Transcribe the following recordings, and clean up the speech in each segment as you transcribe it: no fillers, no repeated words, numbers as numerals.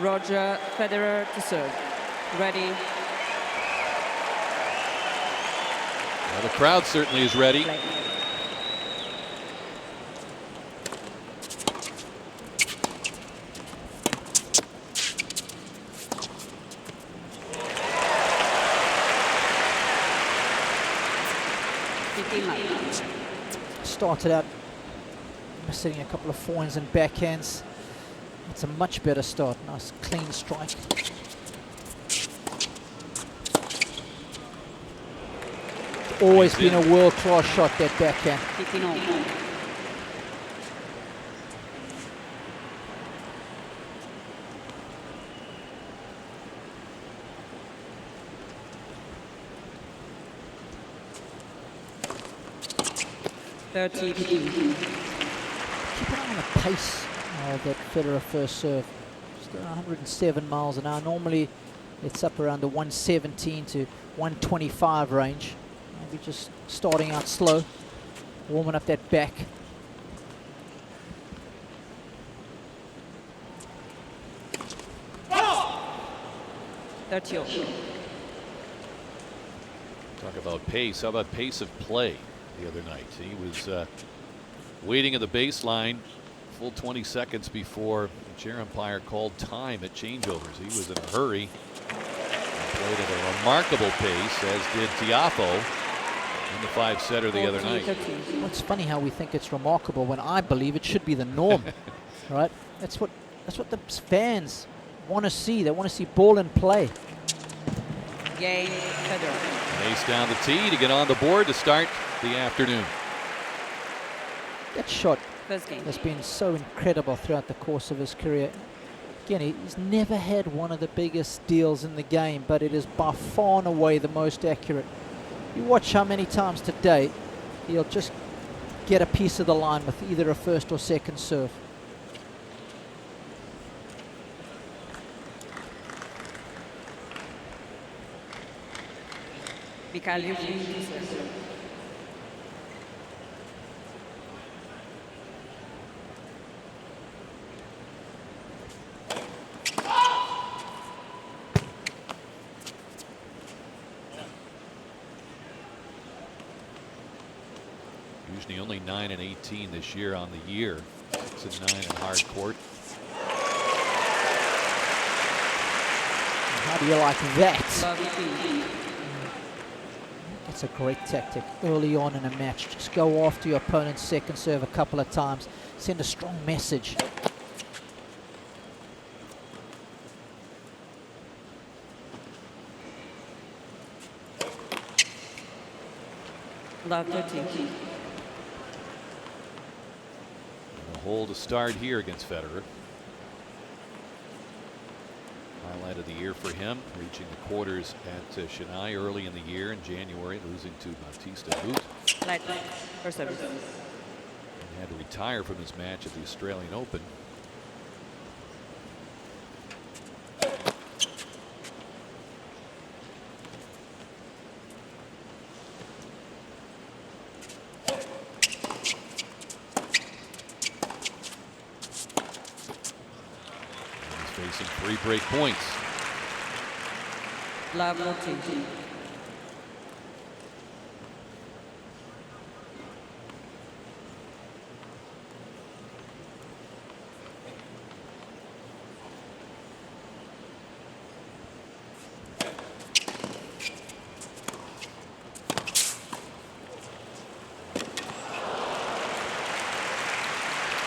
Roger Federer to serve. Ready. Well, the crowd certainly is ready. Play. Started out missing a couple of forehands and backhands. It's a much better start. Nice clean strike. Always been a world-class shot, that backhand. 15-all. Keep an eye on the pace that Federer first serve. Just 107 miles an hour. Normally it's up around the 117 to 125 range. Maybe just starting out slow, warming up that back. Talk about pace. How about pace of play the other night? He was waiting at the baseline full 20 seconds before the chair umpire called time at changeovers. He was in a hurry. He played at a remarkable pace, as did Tiafoe in the 5-setter the other night. Well, it's funny how we think it's remarkable when I believe it should be the norm, right? That's what the fans want to see. They want to see ball and play. Game, Federer. Ace down the tee to get on the board to start the afternoon. That shot First game. has been so incredible throughout the course of his career. Again, he's never had one of the biggest deals in the game, but it is by far and away the most accurate. You watch how many times today he'll just get a piece of the line with either a first or second serve. Mikhail Youzhny to serve. Usually only 9 and 18 this year on the year. 6 and 9 in hard court. How do you like that? That's a great tactic early on in a match. Just go after your opponent's second serve a couple of times. Send a strong message. Love 13. A hole to start here against Federer. Highlight of the year for him, reaching the quarters at Chennai early in the year in January, losing to Bautista Agut. Light, first service. And had to retire from his match at the Australian Open. Facing 3 break points. Love 14.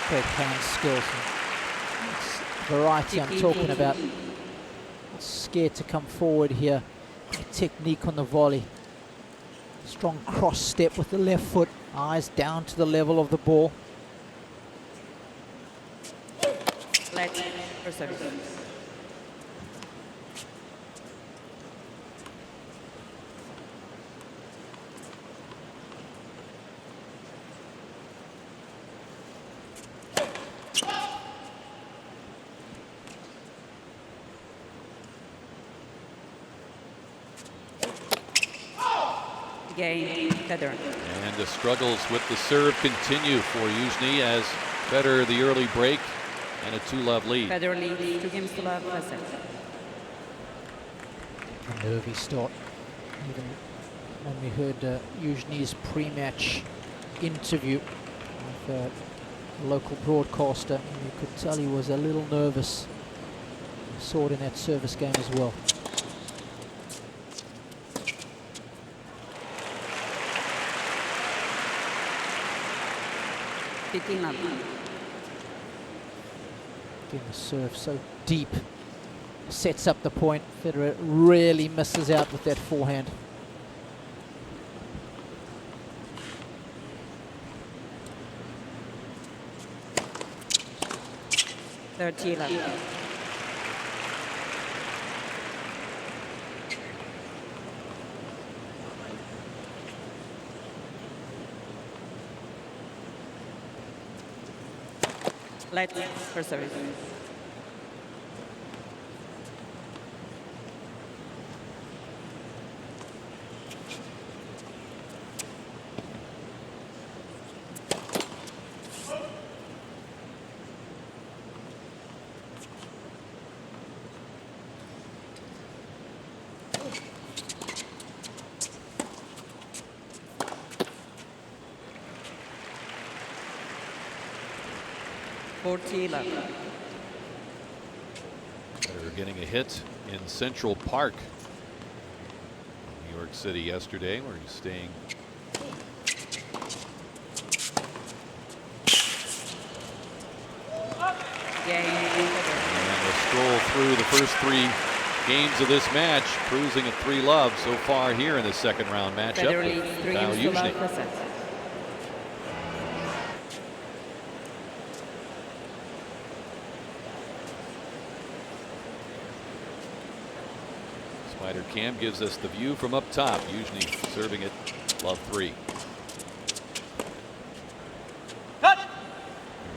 Great hand skills. Variety I'm talking about. Scared to come forward here. Technique on the volley. Strong cross step with the left foot. Eyes down to the level of the ball. Light, first service. Game, Federer. And the struggles with the serve continue for Youzhny as Federer the early break and a 2-love lead. Federer leads 2 games to love, first set. A nervy start. Even when we heard Youzhny's pre-match interview with a local broadcaster, you could tell he was a little nervous. You saw it in that service game as well. Again, The serve so deep, sets up the point. Federer really misses out with that forehand. third tee love. Let's for service. left. Federer getting a hit in Central Park, New York City yesterday, where he's staying. And a stroll through the first 3 games of this match, cruising at 3-love so far here in the second round matchup. Mikhail Youzhny. Spider cam gives us the view from up top. Youzhny serving at love 3.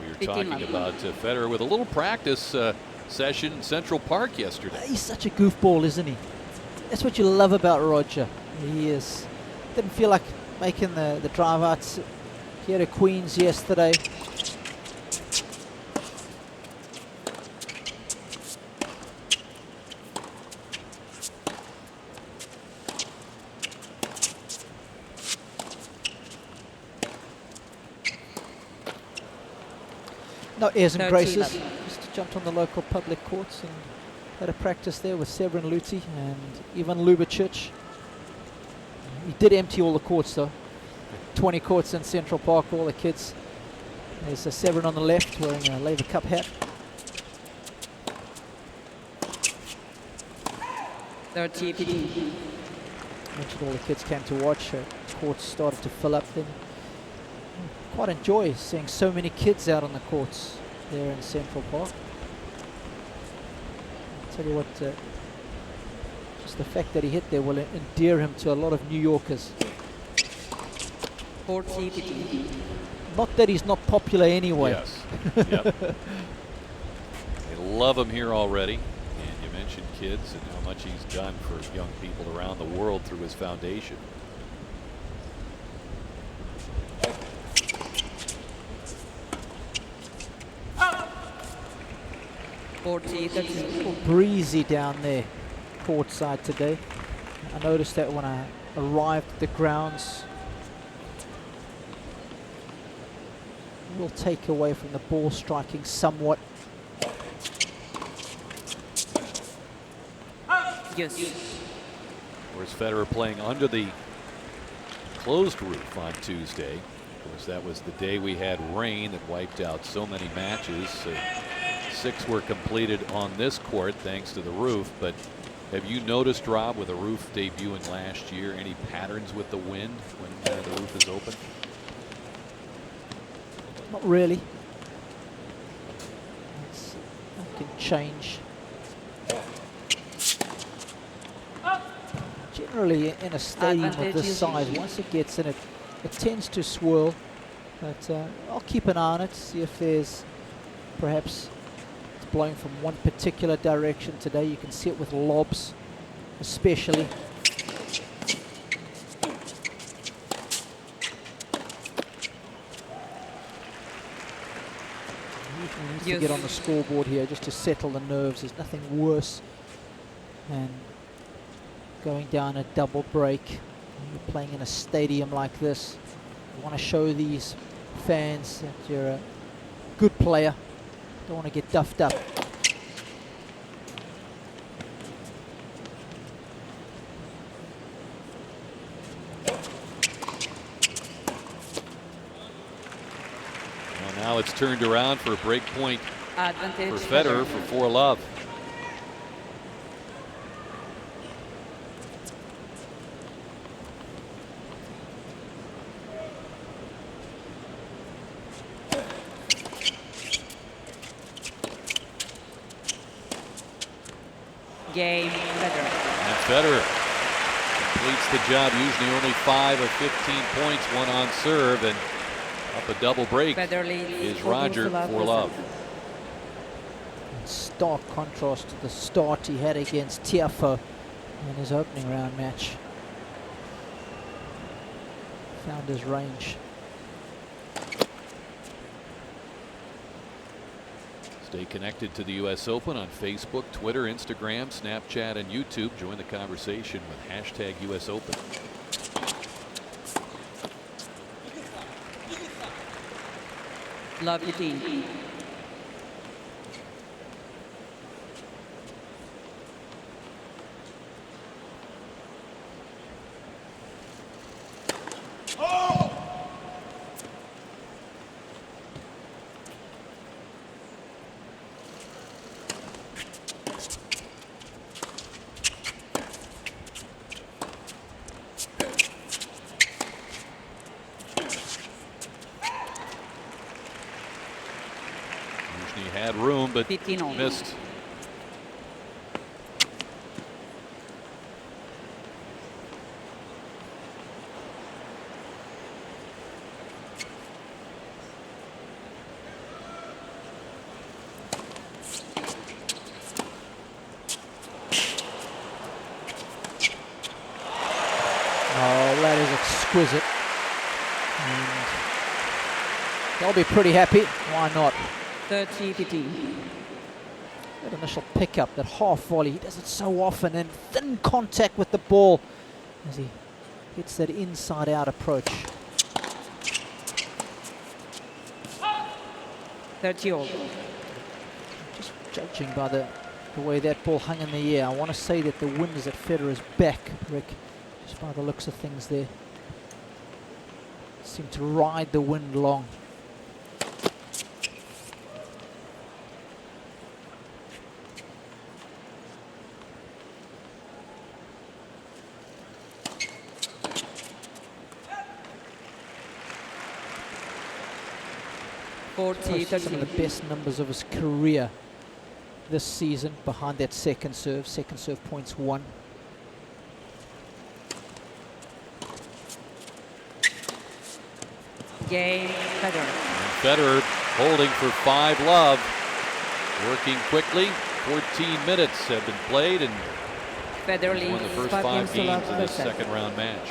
We were talking about Federer with a little practice session in Central Park yesterday. He's such a goofball, isn't he? That's what you love about Roger. He is. Didn't feel like making the drive outs here at Queens yesterday. No airs and graces. Just jumped on the local public courts and had a practice there with Severin Luti and Ivan Lubicic. He did empty all the courts though. 20 courts in Central Park, all the kids. There's a Severin on the left wearing a Laver Cup hat. Mentioned all the kids came to watch. Courts started to fill up then. Quite enjoy seeing so many kids out on the courts there in Central Park. I'll tell you what, just the fact that he hit there will endear him to a lot of New Yorkers. Not that he's not popular anyway. Yes. Yep. They love him here already. And you mentioned kids and how much he's done for young people around the world through his foundation. Breezy down there courtside today. I noticed that when I arrived at the grounds. Will take away from the ball striking somewhat. Yes. Whereas Federer playing under the closed roof on Tuesday. Of course, that was the day we had rain that wiped out so many matches. 6 were completed on this court thanks to the roof. But have you noticed, Rob, with a roof debuting last year, any patterns with the wind when the roof is open? Not really. That can change. Generally, in a stadium of this size, once it gets in, it tends to swirl. But I'll keep an eye on it, see if there's perhaps it's blowing from one particular direction today. You can see it with lobs, especially. to Yes. get on the scoreboard here, just to settle the nerves. There's nothing worse than going down a double break. You're playing in a stadium like this. You want to show these fans that you're a good player. Don't want to get duffed up. Well, now it's turned around for a break point Advantage for Federer for 4-love. Game Federer. And Federer completes the job. Usually only 5 of 15 points, one on serve, and up a double break Federer leads is 14 Roger to love 4-love. In stark contrast to the start he had against Tiafoe in his opening round match. Found his range. Stay connected to the U.S. Open on Facebook, Twitter, Instagram, Snapchat, and YouTube. Join the conversation with hashtag US Open. Love 15. Youzhny had room, but 15 all. missed. Oh, that is exquisite. And they'll be pretty happy. Why not? 30-15. That initial pickup, that half volley, he does it so often, and thin contact with the ball as he hits that inside-out approach. 30 all. Just judging by the way that ball hung in the air, I want to say that the wind is at Federer's back, Rick, just by the looks of things there. Seemed to ride the wind long. Posted some of the best numbers of his career this season behind that second serve points won. Game Federer. And Federer holding for 5-love, working quickly. 14 minutes have been played, and Federer won the leads first 5 5 games to love games in this per set. second round match.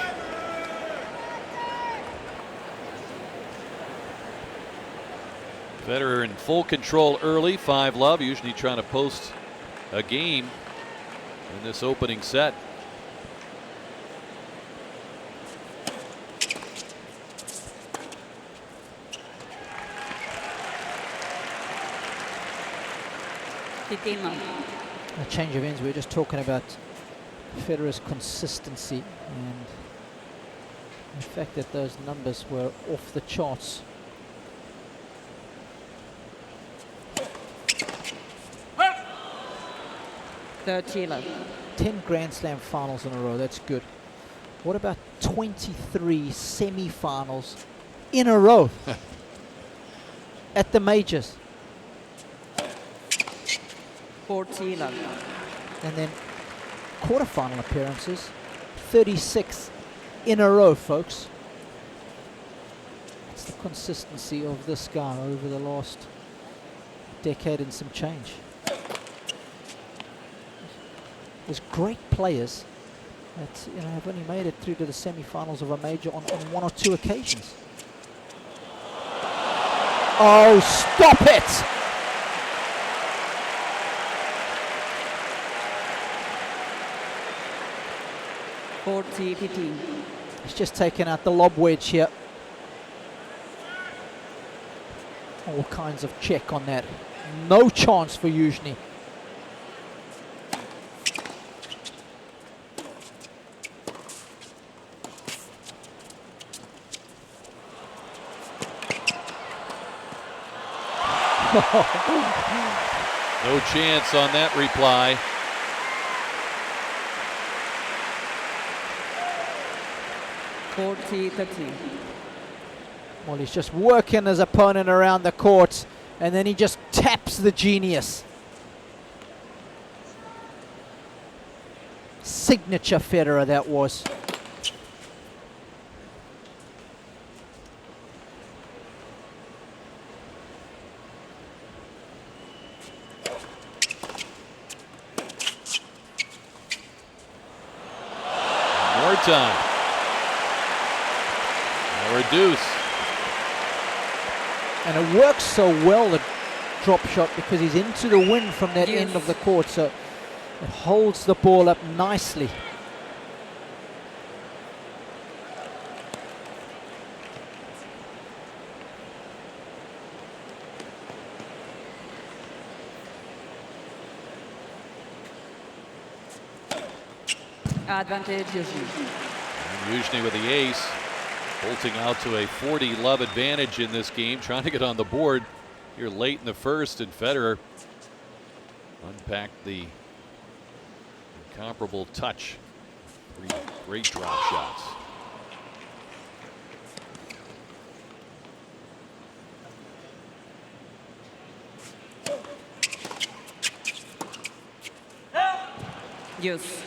Federer in full control early, 5-love, usually trying to post a game in this opening set. A change of ends, we were just talking about Federer's consistency and the fact that those numbers were off the charts. Love. 10 Grand Slam finals in a row, that's good. What about 23 semi-finals in a row at the majors? 40 love. And then quarterfinal appearances, 36 in a row, folks. It's the consistency of this guy over the last decade and some change. There's great players that have only made it through to the semi-finals of a major on 1 or 2 occasions. Oh, stop it! 40-15. He's just taken out the lob wedge here. All kinds of check on that. No chance for Youzhny. No chance on that reply. Well, he's just working his opponent around the court, and then he just taps the genius. Signature Federer, that was. More time. Now reduce. And it works so well, the drop shot, because he's into the wind from that end of the court, so it holds the ball up nicely. Advantage Youzhny. Youzhny with the ace, bolting out to a 40-love advantage in this game, trying to get on the board here late in the first, and Federer unpacked the incomparable touch. 3 great drop shots. Use.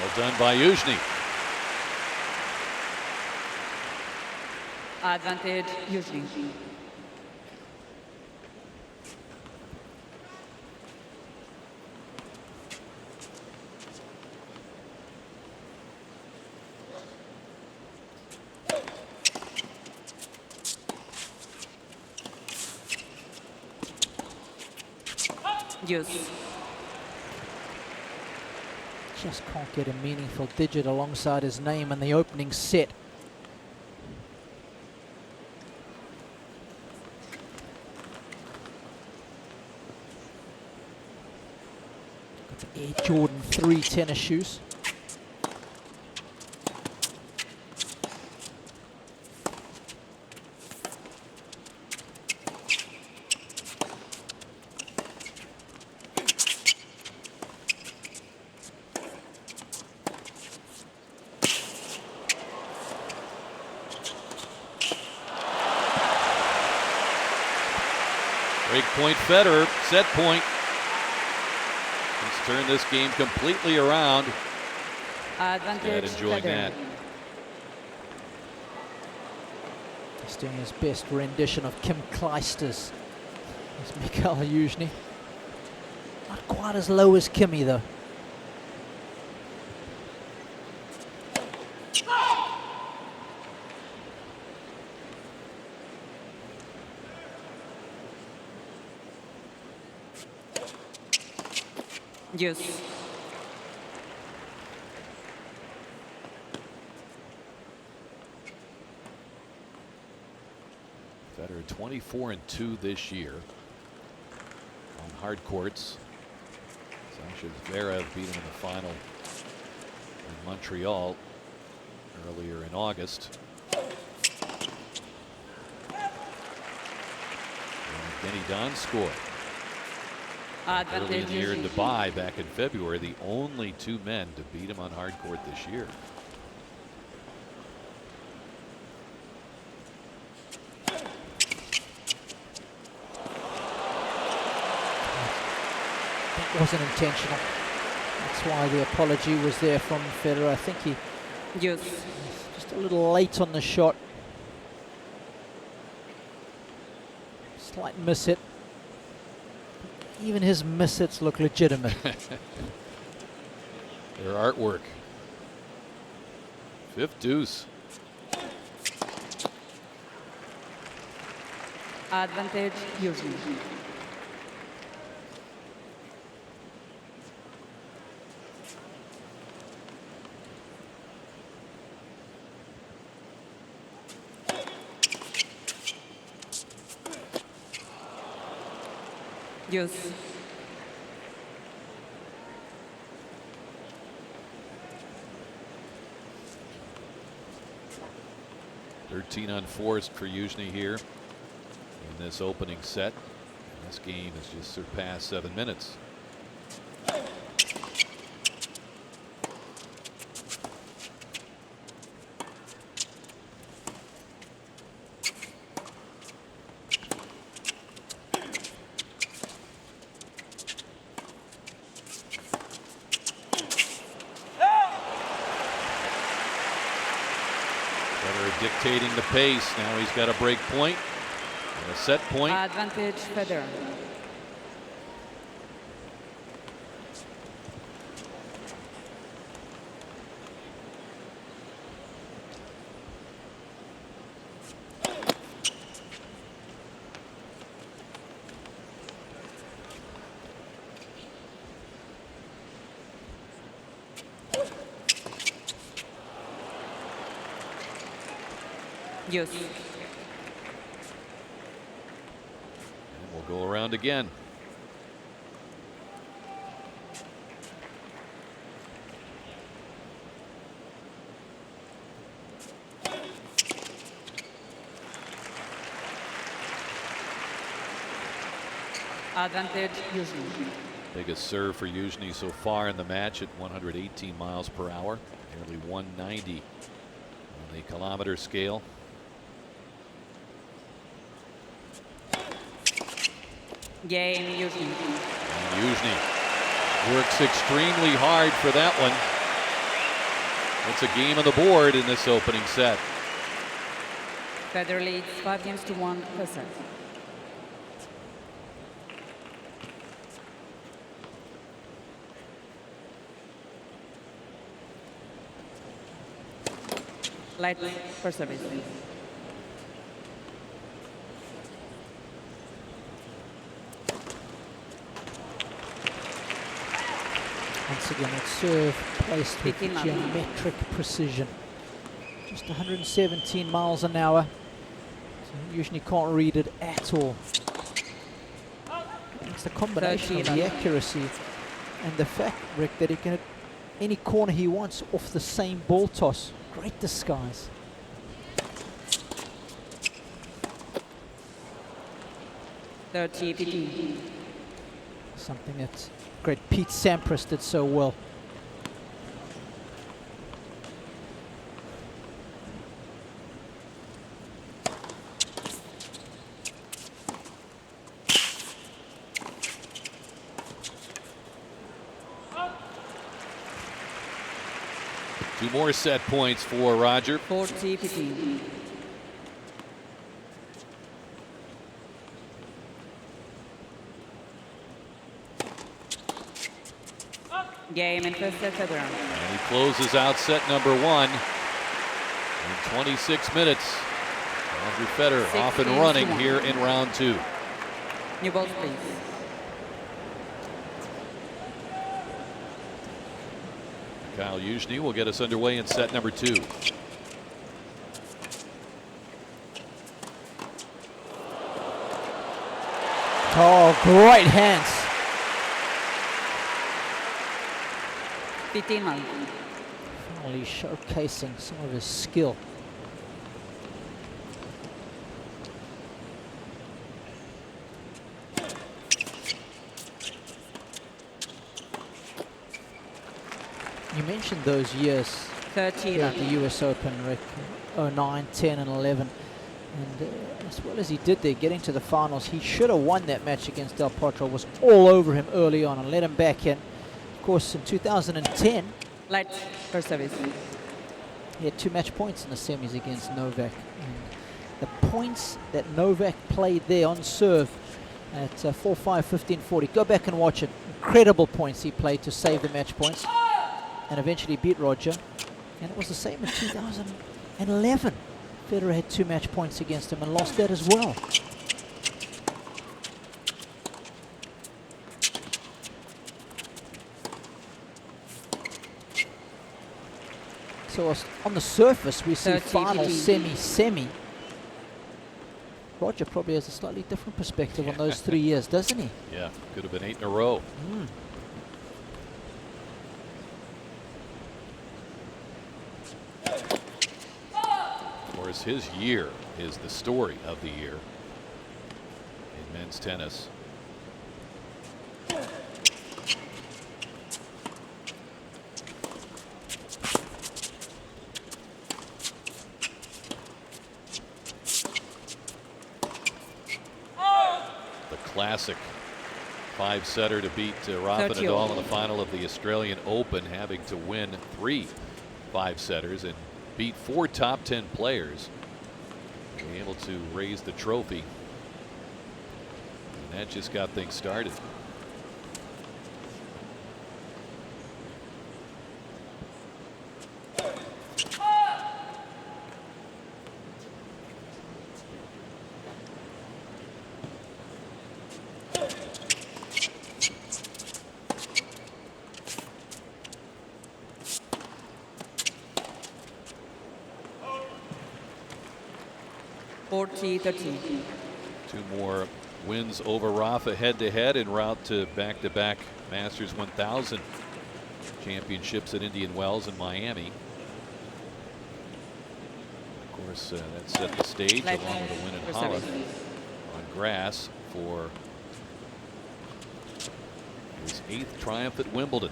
Well done by Youzhny. Advantage Youzhny. Use. Just can't get a meaningful digit alongside his name in the opening set. Got the Air Jordan 3 tennis shoes. Break point Federer, set point. He's turned this game completely around. Advantage And enjoying Federer. that. He's doing his best rendition of Kim Clijsters. It's Mikhail Youzhny. Not quite as low as Kimmy though. Use. Federer 24-2 this year on hard courts. Sasha Zverev beat him in the final in Montreal earlier in August. And Denny Donskoy early in the year in Dubai back in February, the only 2 men to beat him on hard court this year. It wasn't intentional. That's why the apology was there from Federer. I think he Use. was just a little late on the shot. Slight miss hit. Even his miss hits look legitimate. Their artwork. Fifth deuce. Advantage Youzhny. Deuce. Thirteen unforced for Youzhny here in this opening set. And this game has just surpassed 7 minutes. Dictating the pace. Now he's got a break point and a set point. Advantage Federer. Deuce. And we'll go around again. Advantage Youzhny. Biggest serve for Youzhny so far in the match at 118 miles per hour, nearly 190 on the kilometer scale. Game Youzhny. And Youzhny works extremely hard for that one. It's a game on the board in this opening set. Federer leads 5-1 per set. Light for service. Once again, that serve placed with 15 miles. geometric precision. Just 117 miles an hour. So Youzhny can't read it at all. It's the combination of the accuracy and the fact, Rick, that he can hit any corner he wants off the same ball toss. Great disguise. Something that great Pete Sampras did so well. Two more set points for Roger. 40-15. Game in first set, Federer. And he closes out set number one in 26 minutes. Roger Federer off and running here in round two. New balls, please. Mikhail Youzhny will get us underway in set number two. Oh, great hands. 15 miles. Finally showcasing some of his skill. You mentioned those years 30 here at the US Open, Rick, 09, 10 and 11. And as well as he did there, getting to the finals, he should have won that match against Del Potro. Was all over him early on and let him back in. Of course, in 2010, Light for service. he had 2 match points in the semis against Novak. And the points that Novak played there on serve at 4-5, 15-40. Go back and watch it. Incredible points he played to save the match points and eventually beat Roger. And it was the same in 2011. Federer had 2 match points against him and lost that as well. So on the surface, we see 30, final, 15. semi. Roger probably has a slightly different perspective on those 3 years, doesn't he? Yeah, could have been 8 in a row. Of course, his year is the story of the year in men's tennis. Classic 5-setter to beat Rafa Nadal in the final of the Australian Open, having to win 3 5-setters and beat 4 top 10 players. Being able to raise the trophy, and that just got things started. $40-13. 2 more wins over Rafa head-to-head en route to back-to-back Masters 1000 championships at Indian Wells and Miami. Of course, that set the stage along with a win in Halle on grass for his 8th triumph at Wimbledon.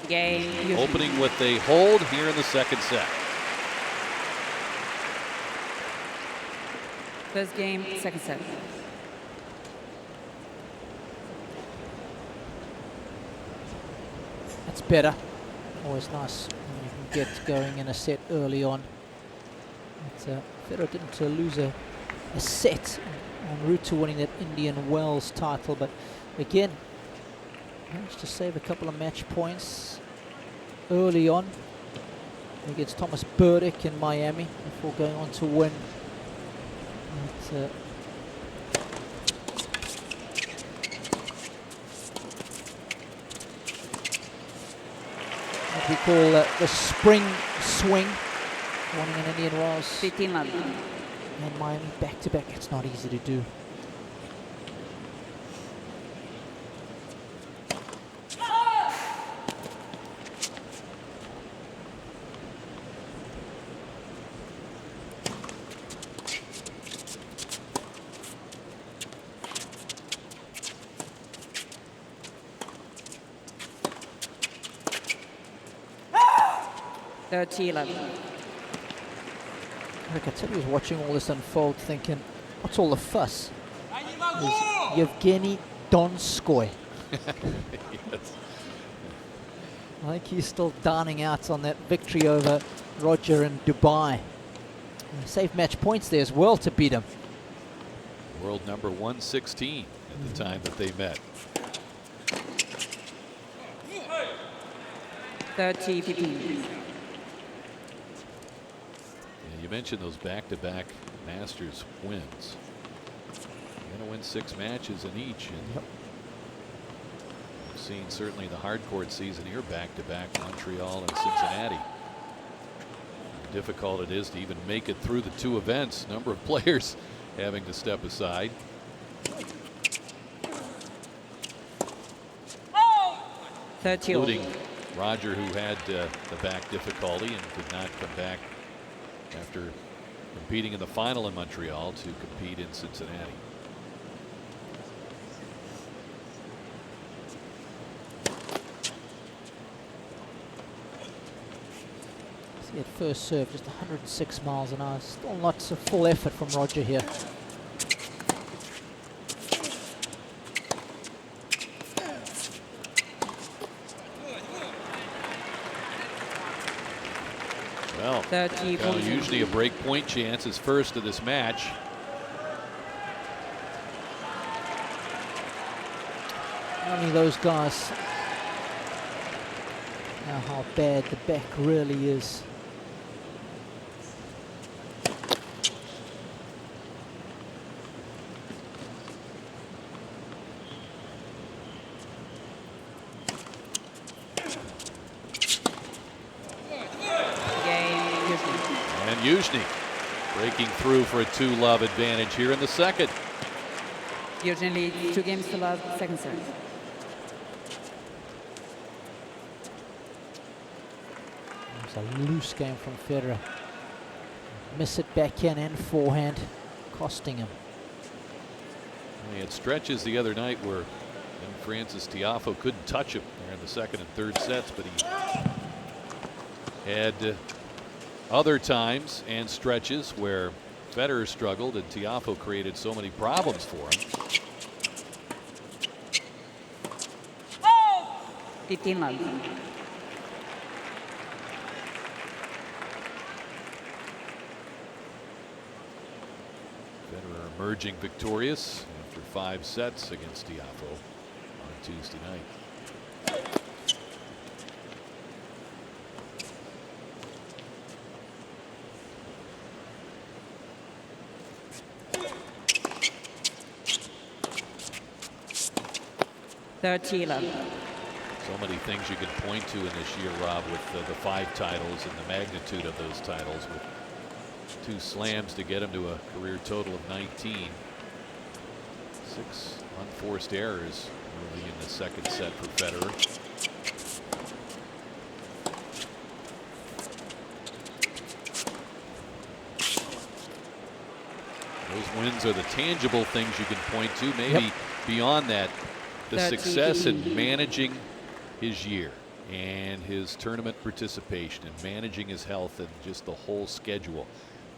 Game. Opening with a hold here in the second set. First game, second set. That's better. Always nice when you can get going in a set early on. But, Federer didn't lose a set en route to winning that Indian Wells title, but again, managed to save a couple of match points early on against Thomas Burdick in Miami before going on to win. But, what we call the spring swing, winning an Indian Wells 15-11. and Miami back-to-back. It's not easy to do. $30-11. I can tell you, was watching all this unfold thinking, what's all the fuss? Is Yevgeny Donskoy. Yes. I think he's still dining out on that victory over Roger in Dubai. Saved match points there as well to beat him. World number 116 at the time that they met. 30-15. You mentioned those back-to-back Masters wins. You're going to win 6 matches in each. And we've seen certainly the hardcourt season here, back-to-back Montreal and Cincinnati. How difficult it is to even make it through the 2 events. Number of players having to step aside. Including Roger, who had the back difficulty and could not come back after competing in the final in Montreal to compete in Cincinnati. See, at first serve, just 106 miles an hour. Still not a full effort from Roger here. Well, 30 Mikhail points. Youzhny a break point chance, his first of this match. Only those guys know how bad the back really is. Game Youzhny. And Youzhny breaking through for a 2-love advantage here in the second. Youzhny leads 2 games to love, second set. It's a loose game from Federer. Miss it backhand and forehand, costing him. He had stretches the other night where Frances Tiafoe couldn't touch him there in the second and third sets, but he had other times and stretches where Federer struggled and Tiafoe created so many problems for him. 15 love. Federer emerging victorious after 5 sets against Tiafoe on Tuesday night. Love. So many things you can point to in this year, Rob, with the 5 titles and the magnitude of those titles, with 2 slams to get him to a career total of 19. 6 unforced errors early in the second set for Federer. Those wins are the tangible things you can point to. Maybe beyond that, the success in managing his year and his tournament participation and managing his health and just the whole schedule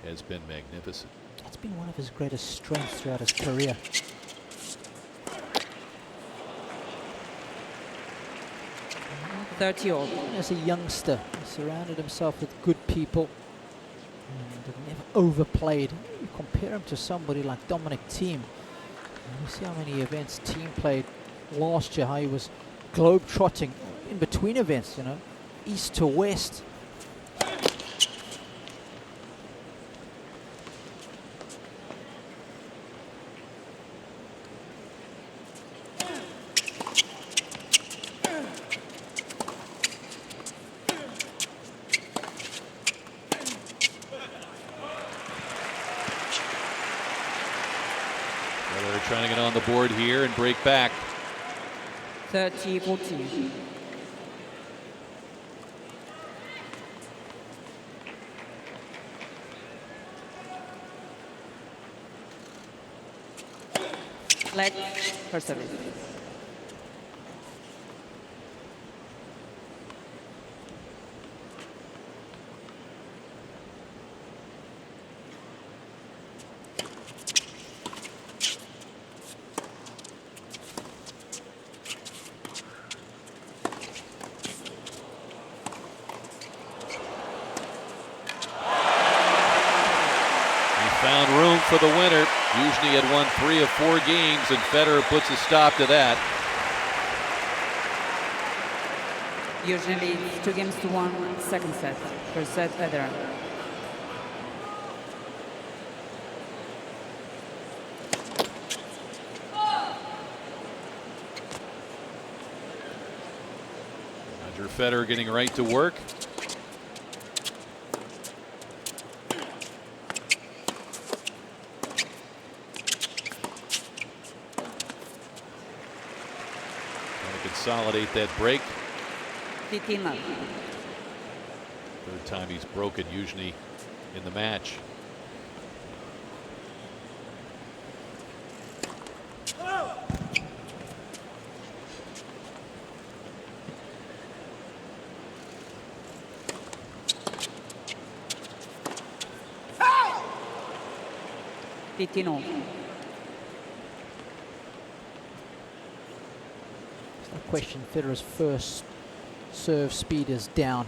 has been magnificent. It's been one of his greatest strengths throughout his career. All. As a youngster, he surrounded himself with good people and never overplayed. You compare him to somebody like Dominic Thiem. You see how many events Thiem played last year, how he was globe-trotting in between events, you know, east to west. They're trying to get on the board here and break back. 30-14. Leg for service. Found room for the winner. Youzhny had won 3 of 4 games, and Federer puts a stop to that. Youzhny leads 2 games to 1, second set. First set, Federer. Roger Federer getting right to work. Consolidate that break. 15 love. Third time he's broken Youzhny in the match. No question, Federer's first serve speed is down.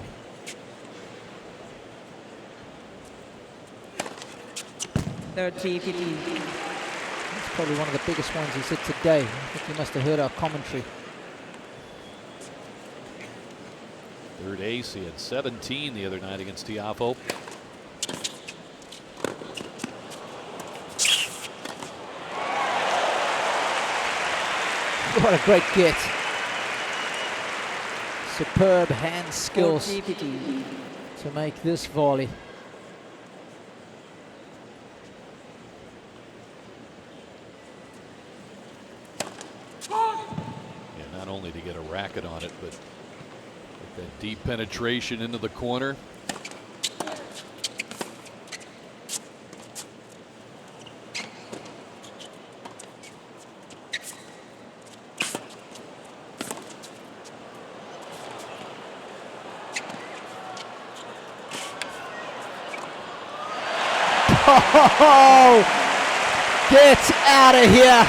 30, 15. That's probably one of the biggest ones he's hit today. I think he must have heard our commentary. Third ace. He had 17 the other night against Tiafoe. What a great get. Superb hand skills 40, 15. to make this volley. Yeah, not only to get a racket on it, but with that deep penetration into the corner. Oh, get out of here.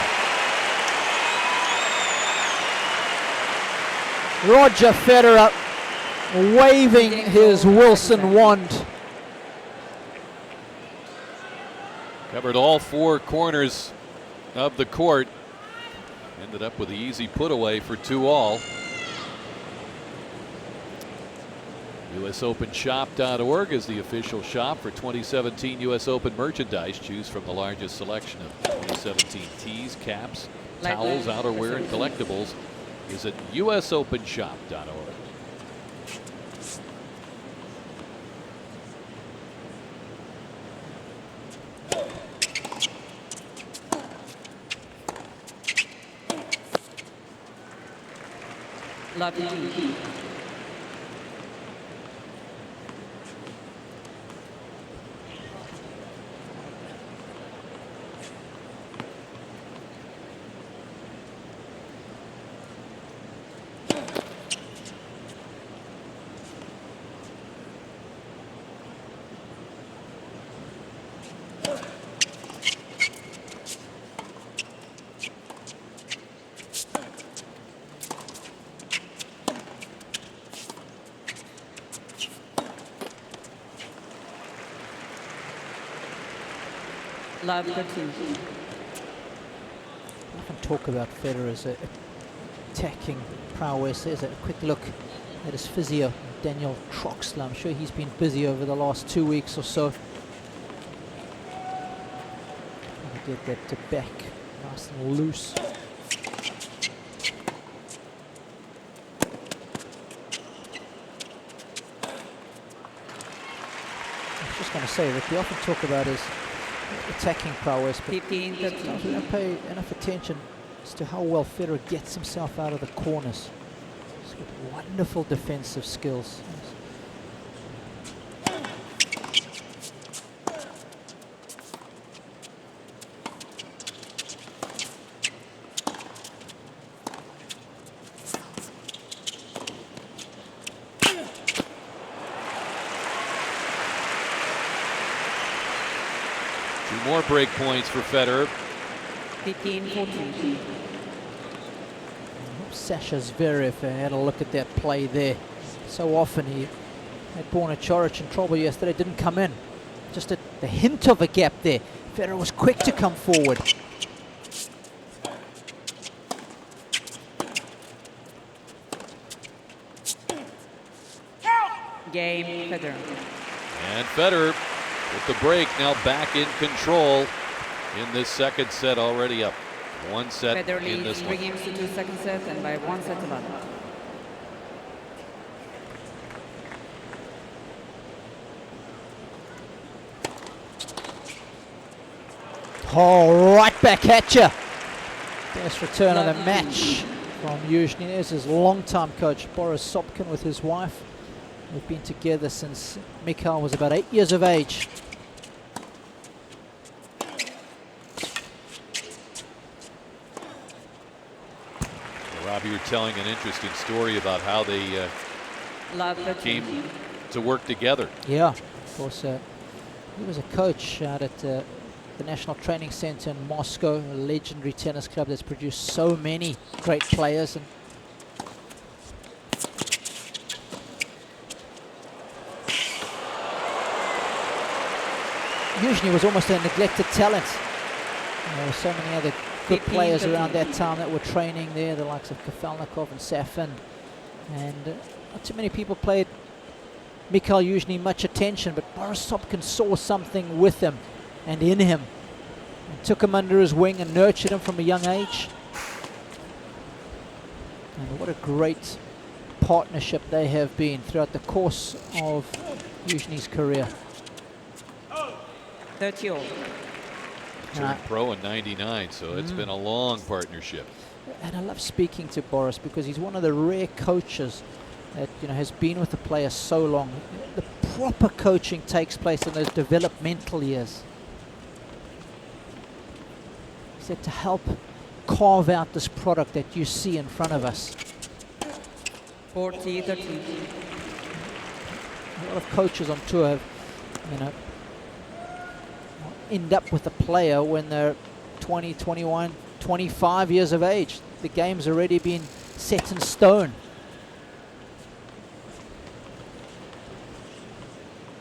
Roger Federer waving his Wilson wand. Covered all four corners of the court. Ended up with the easy put away for 2-all. USOpenshop.org is the official shop for 2017 US Open merchandise. Choose from the largest selection of 2017 tees, caps, towels, outerwear, and collectibles. Visit USOpenshop.org. Love you. Love 13. I often talk about Federer's attacking prowess. There's a quick look at his physio, Daniel Troxler. I'm sure he's been busy over the last 2 weeks or so. Trying to get that to back nice and loose. I was just going to say that we often talk about his attacking prowess, but 15, 13. we don't pay enough attention as to how well Federer gets himself out of the corners. He's got wonderful defensive skills. 2 more break points for Federer. 15, 14. Sasha Zverev had a look at that play there. So often he had Borna Coric in trouble yesterday, didn't come in. Just the hint of a gap there. Federer was quick to come forward. Game, Federer. And Federer with the break, now back in control in this second set, already up 1 set Federer in leads this 3 one. games to 2 second set and by 1 set to 1. Oh, right back at you. Best return of the match from Youzhny. There's his longtime coach, Boris Sopkin, with his wife. They've been together since Mikhail was about 8 years of age. Well, Robbie, you're telling an interesting story about how they Love 13. came to work together. Yeah, of course. He was a coach out at the National Training Center in Moscow, a legendary tennis club that's produced so many great players. And Youzhny was almost a neglected talent. There were so many other good players around that time that were training there, the likes of Kafelnikov and Safin. And not too many people played Mikhail Youzhny much attention, but Boris Sopkin saw something with him and in him, and took him under his wing and nurtured him from a young age. And what a great partnership they have been throughout the course of Youzhny's career. 30-all. Turned pro in '99, so it's been a long partnership. And I love speaking to Boris because he's one of the rare coaches that has been with the player so long. The proper coaching takes place in those developmental years. He said to help carve out this product that you see in front of us. 40-13. A lot of coaches on tour have, end up with a player when they're 20, 21, 25 years of age. The game's already been set in stone.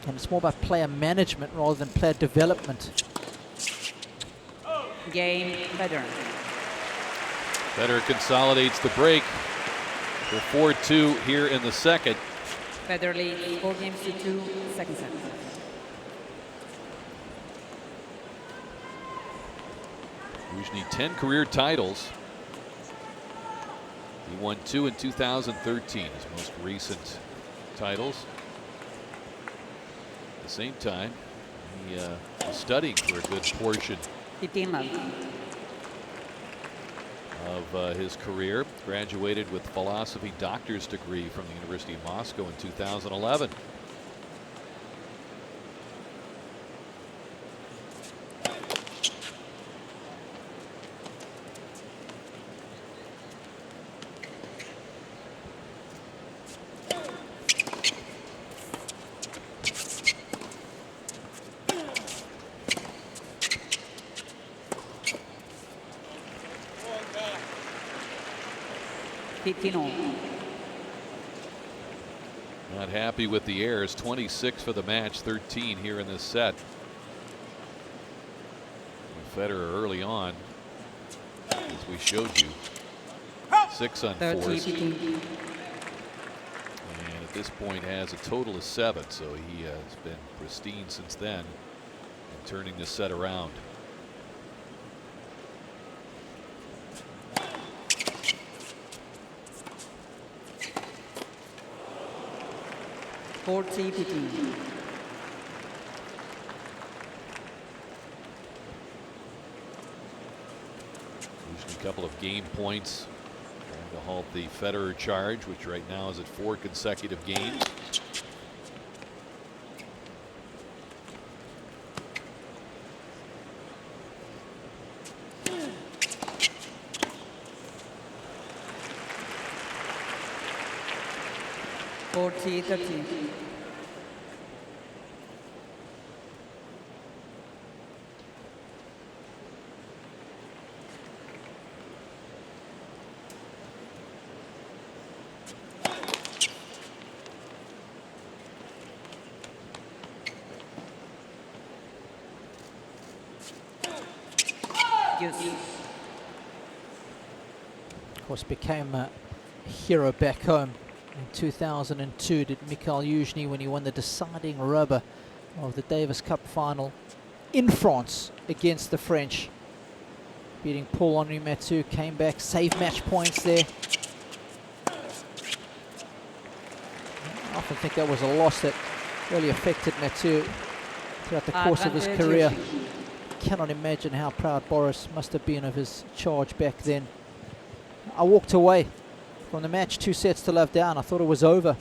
And it's more about player management rather than player development. Game, Federer. Federer consolidates the break for 4-2 here in the second. Federer leads 4-2, second set. Youzhny 10 career titles. He won 2 in 2013, his most recent titles. At the same time, he was studying for a good portion 15-love. of his career. Graduated with philosophy doctor's degree from the University of Moscow in 2011. Not happy with the errors. 26 for the match, 13 here in this set. Federer early on, as we showed you, 6 unforced. And at this point has a total of 7, so he has been pristine since then and turning this set around. A couple of game points trying to halt the Federer charge, which right now is at 4 consecutive games. Of course, became a hero back home in 2002, did Mikhail Youzhny, when he won the deciding rubber of the Davis Cup final in France against the French, beating Paul-Henri Mathieu. Came back, saved match points there. I often think that was a loss that really affected Mathieu throughout the course of his career. Cannot imagine how proud Boris must have been of his charge back then. I walked away from the match 2 sets to love down. I thought it was over.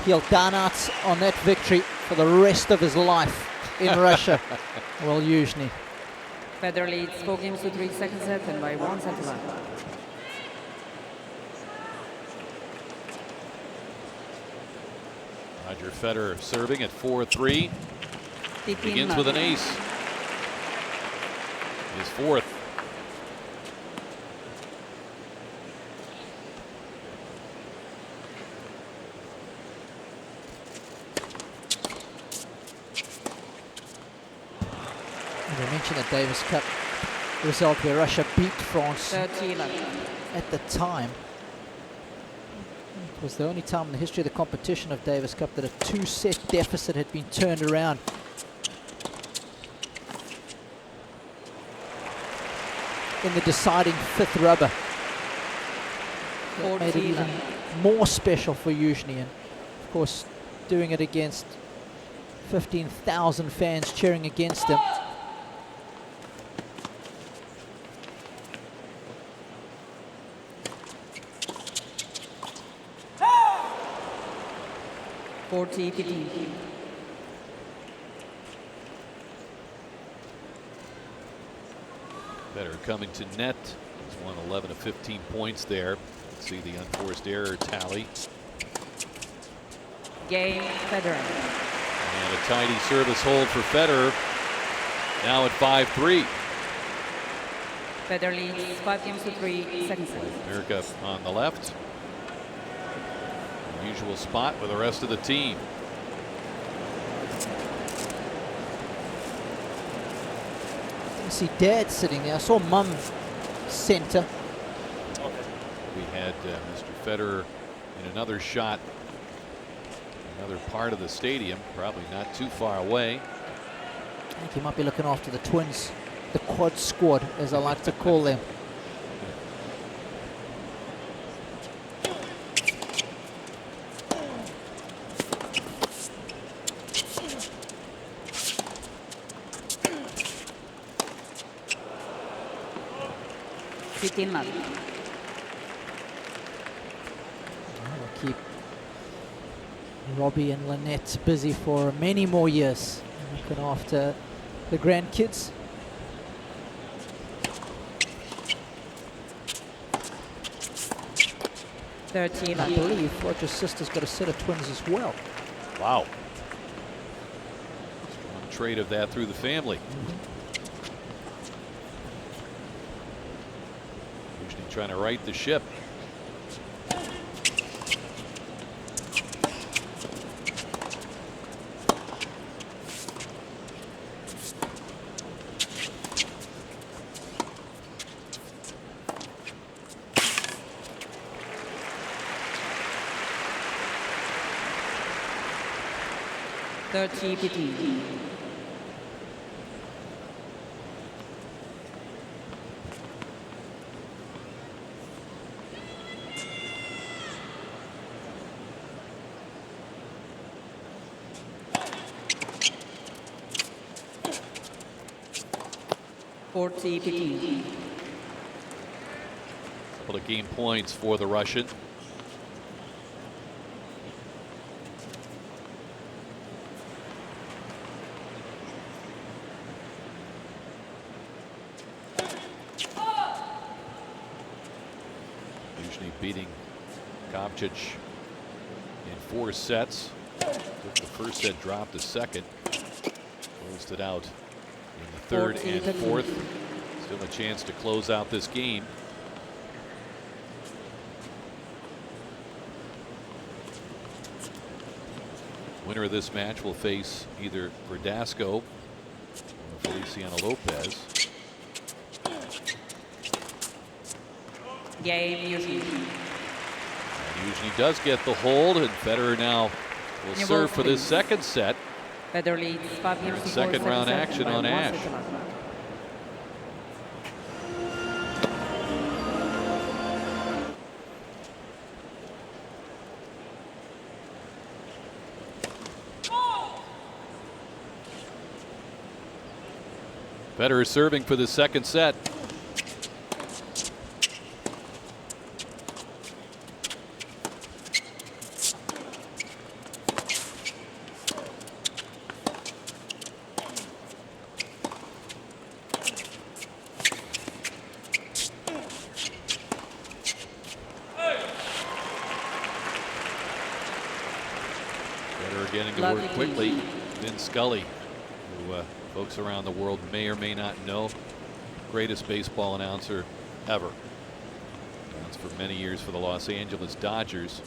He'll down out on that victory for the rest of his life in Russia. Well, Youzhny. Federer leads 4-3, second set, and by 1 set to love. Roger Federer serving at 4-3. Begins with an ace. His 4th. mention a Davis Cup result where Russia beat France 30-11. at the time. It was the only time in the history of the competition of Davis Cup that a 2-set deficit had been turned around. In the deciding 5th rubber. That made it even more special for Youzhny, and of course doing it against 15,000 fans cheering against him. Federer coming to net. He's won 11 of 15 points there. Let's see the unforced error tally. Game Federer. And a tidy service hold for Federer. Now at 5-3. Federer leads 5-3, second set. America on the left. Usual spot with the rest of the team. I see Dad sitting there. I saw Mum center. We had Mr. Federer in another shot, another part of the stadium, probably not too far away. I think he might be looking after the twins, the quad squad, as I like to call them. I'll keep Robbie and Lynette busy for many more years, looking after the grandkids. I believe Roger's sister's got a set of twins as well. Wow. Strong trade of that through the family. Usually trying to right the ship. Couple of game points for the Russian. Youzhny beating Kovcic in 4 sets. Took the first set, dropped the second. Closed it out in the third and fourth. Still a chance to close out this game. Winner of this match will face either Verdasco or Feliciano Lopez. Game Youzhny. Youzhny does get the hold, and Federer now will serve for this second set. Federer leads 5-4, second round action on Ash. Federer serving for the second set. Federer getting to work quickly. Vin Scully, who folks around the world may or may not know, greatest baseball announcer ever. Announced for many years for the Los Angeles Dodgers.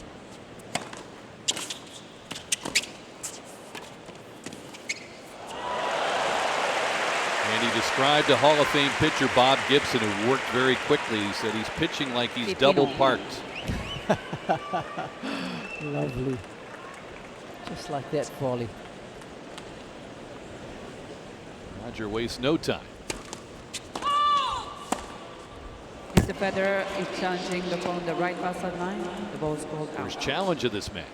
Andy to described a Hall of Fame pitcher, Bob Gibson, who worked very quickly. He said he's pitching like he's double parked. Lovely. Just like that volley. Roger wastes no time. Mr. Federer is challenging the ball on the right baseline line. The ball is called out. First challenge of this match.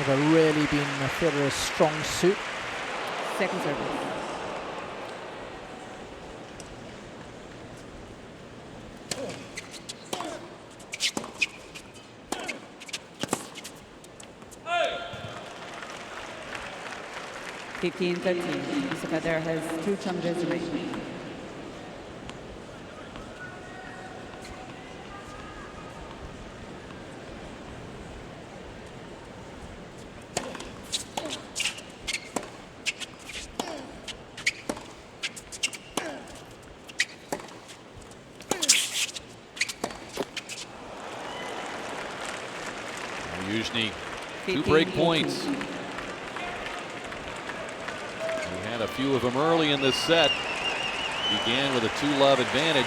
Never really been Federer's strong suit. Second service. Fifteen, 13. Mr. Federer has 2 challenges remaining. Youzhny, 2 15, break 18. points. We had a few of them early in this set. Began with a 2-love advantage.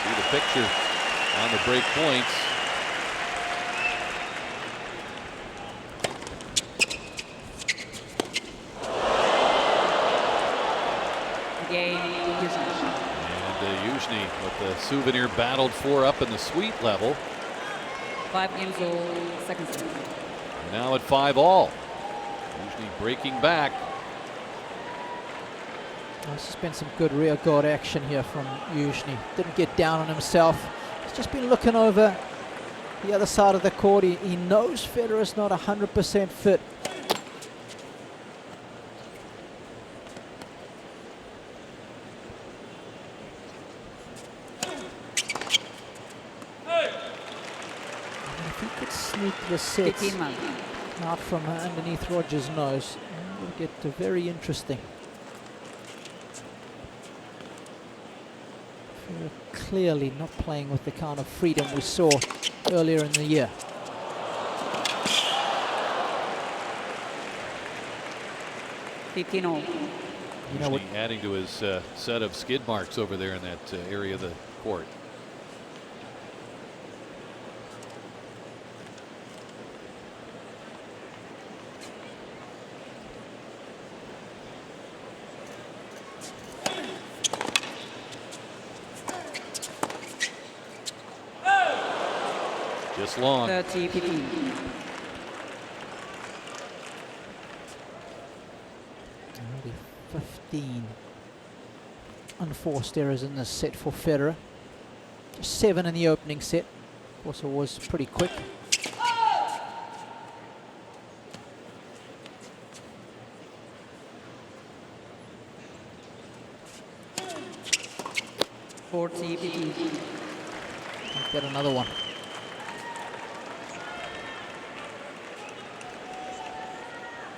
See the picture on the break points. Game, Youzhny. And Youzhny with the souvenir battled 4 up in the sweet level. 5 games old, second set. Now at 5-all. Youzhny breaking back. This has been some good rear guard action here from Youzhny. Didn't get down on himself. He's just been looking over the other side of the court. He knows Federer's not 100% fit. If he could sneak the sets 15 months. out from underneath Roger's nose, it will get very interesting. Federer clearly not playing with the kind of freedom we saw earlier in the year. You know Youzhny adding to his set of skid marks over there in that area of the court. Just long. 30, 15. Already 15 unforced errors in this set for Federer. Just 7 in the opening set. Of course, it was pretty quick. Get another one.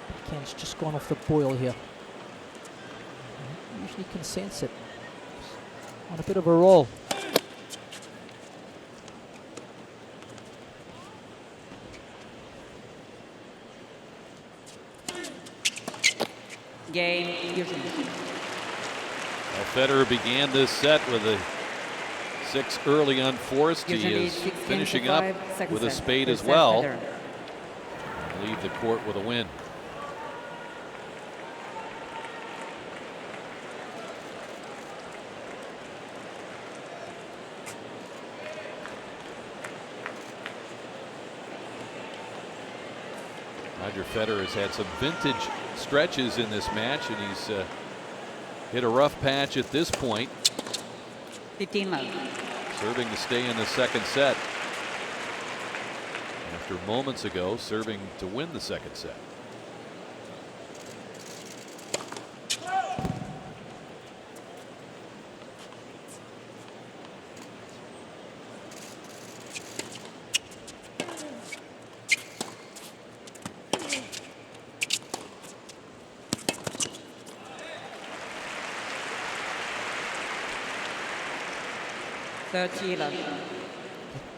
Backhand's just gone off the boil here. Usually can sense it. On a bit of a roll. Game, Youzhny. Well, Federer began this set with a 6 early unforced. He Youzhny, is 6 games to finishing up 5, second with a set. spade as First set, well. Federer. Leave the court with a win. Roger Federer has had some vintage stretches in this match, and he's hit a rough patch at this point. 15 love. Serving to stay in the second set. After moments ago, serving to win the second set.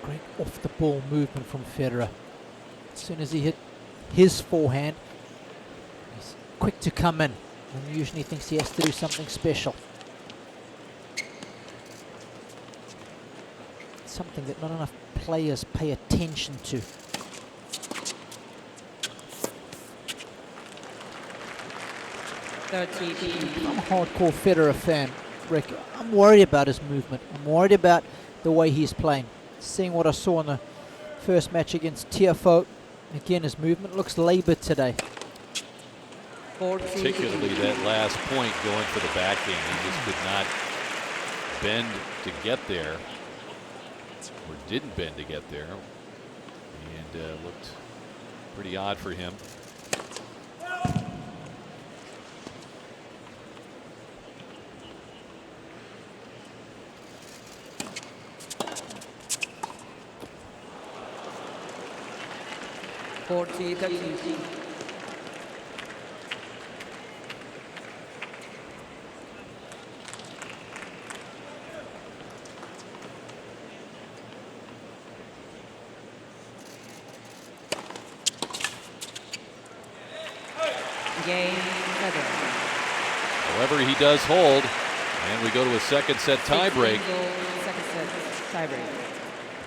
Great off the ball movement from Federer. As soon as he hit his forehand. He's quick to come in and usually thinks he has to do something special. Something that not enough players pay attention to. I'm a hardcore Federer fan, Rick. I'm worried about his movement. I'm worried about the way he's playing. Seeing what I saw in the first match against Tiafoe, again his movement looks laboured today. Particularly that last point going for the backhand. He just could not bend to get there, or didn't bend to get there, and looked pretty odd for him. However, he does hold, and we go to a second set tiebreak.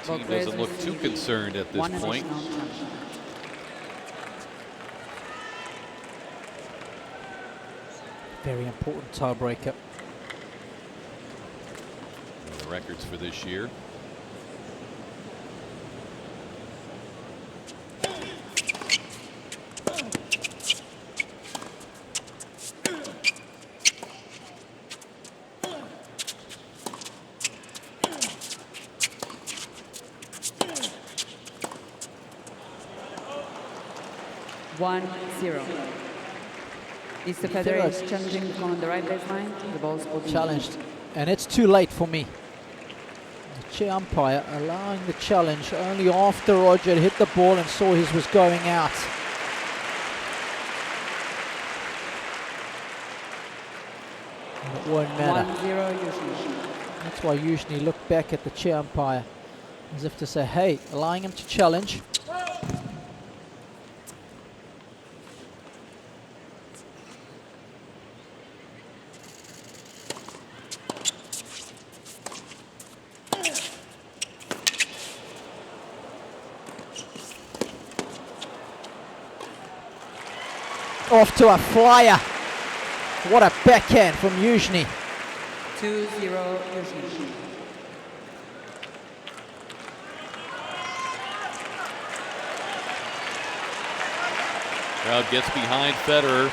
The team doesn't look too concerned at this point. Very important tiebreaker. The records for this year. Mr. Federer is challenging on the right baseline. The ball's challenged, and it's too late for me. The chair umpire allowing the challenge only after Roger hit the ball and saw his was going out. And it won't matter. 1-0 Youzhny. That's why Youzhny looked back at the chair umpire as if to say, hey, allowing him to challenge. Off to a flyer. What a backhand from Youzhny. 2-0 Youzhny. Crowd gets behind Federer.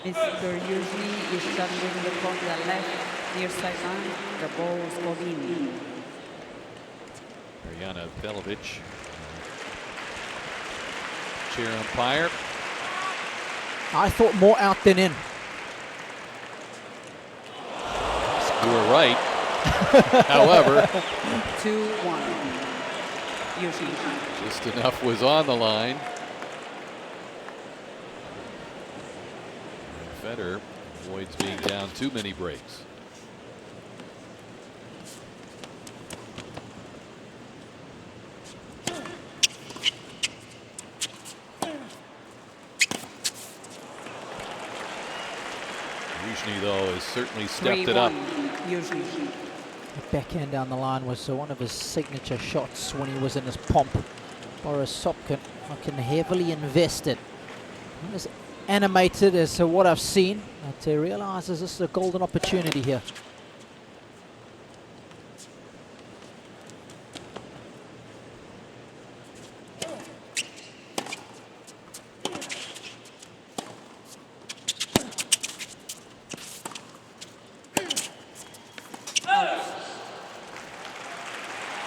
Mr. Youzhny is challenging the from the left near sideline. The ball is called in. Mariana Belovic, chair umpire. I thought more out than in. You were right. However, 2-1 Youzhny. just enough was on the line. Federer avoids being down too many breaks. Youzhny, though, has certainly stepped it up. Youzhny. The backhand down the line was one of his signature shots when he was in his pomp. Boris Sopkin looking heavily invested. He was animated as to what I've seen, but he realizes this is a golden opportunity here.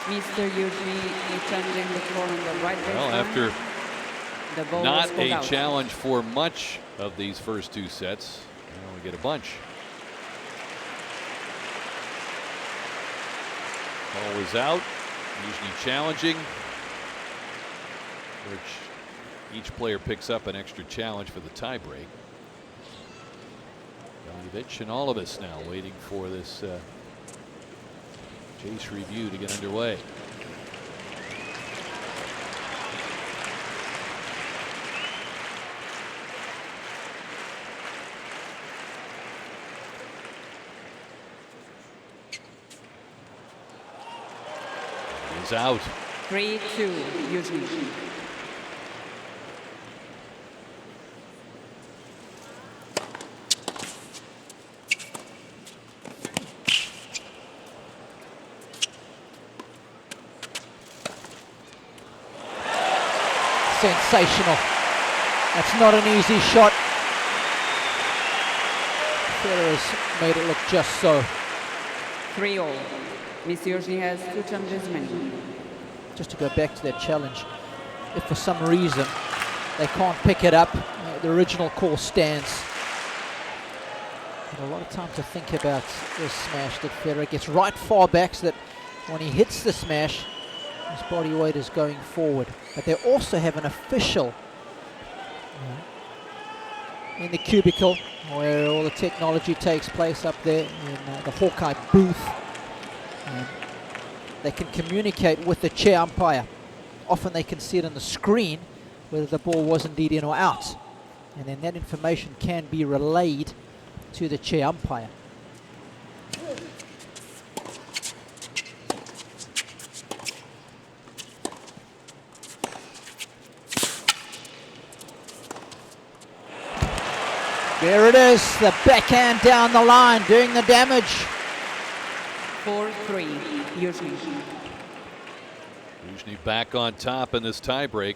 Mr. Youzhny is challenging the ball on the right baseline. Well, after the ball not was a out. challenge for much of these first two sets, now we get a bunch. Ball was out. Youzhny challenging. which each player picks up an extra challenge for the tiebreak. Ivanovic and all of us now waiting for this chase review to get underway. He's out. 3-2, Youzhny. Sensational. That's not an easy shot. Federer's made it look just so. 3-all. Miss Youzhny has 2 challenges many. Just to go back to that challenge, if for some reason they can't pick it up, the original call stands. And a lot of time to think about this smash that Federer gets right far back, so that when he hits the smash, his body weight is going forward. But they also have an official in the cubicle where all the technology takes place up there in the Hawkeye booth. And they can communicate with the chair umpire. Often they can see it on the screen whether the ball was indeed in or out. And then that information can be relayed to the chair umpire. There it is, the backhand down the line, doing the damage. 4-3, Youzhny. Youzhny back on top in this tiebreak.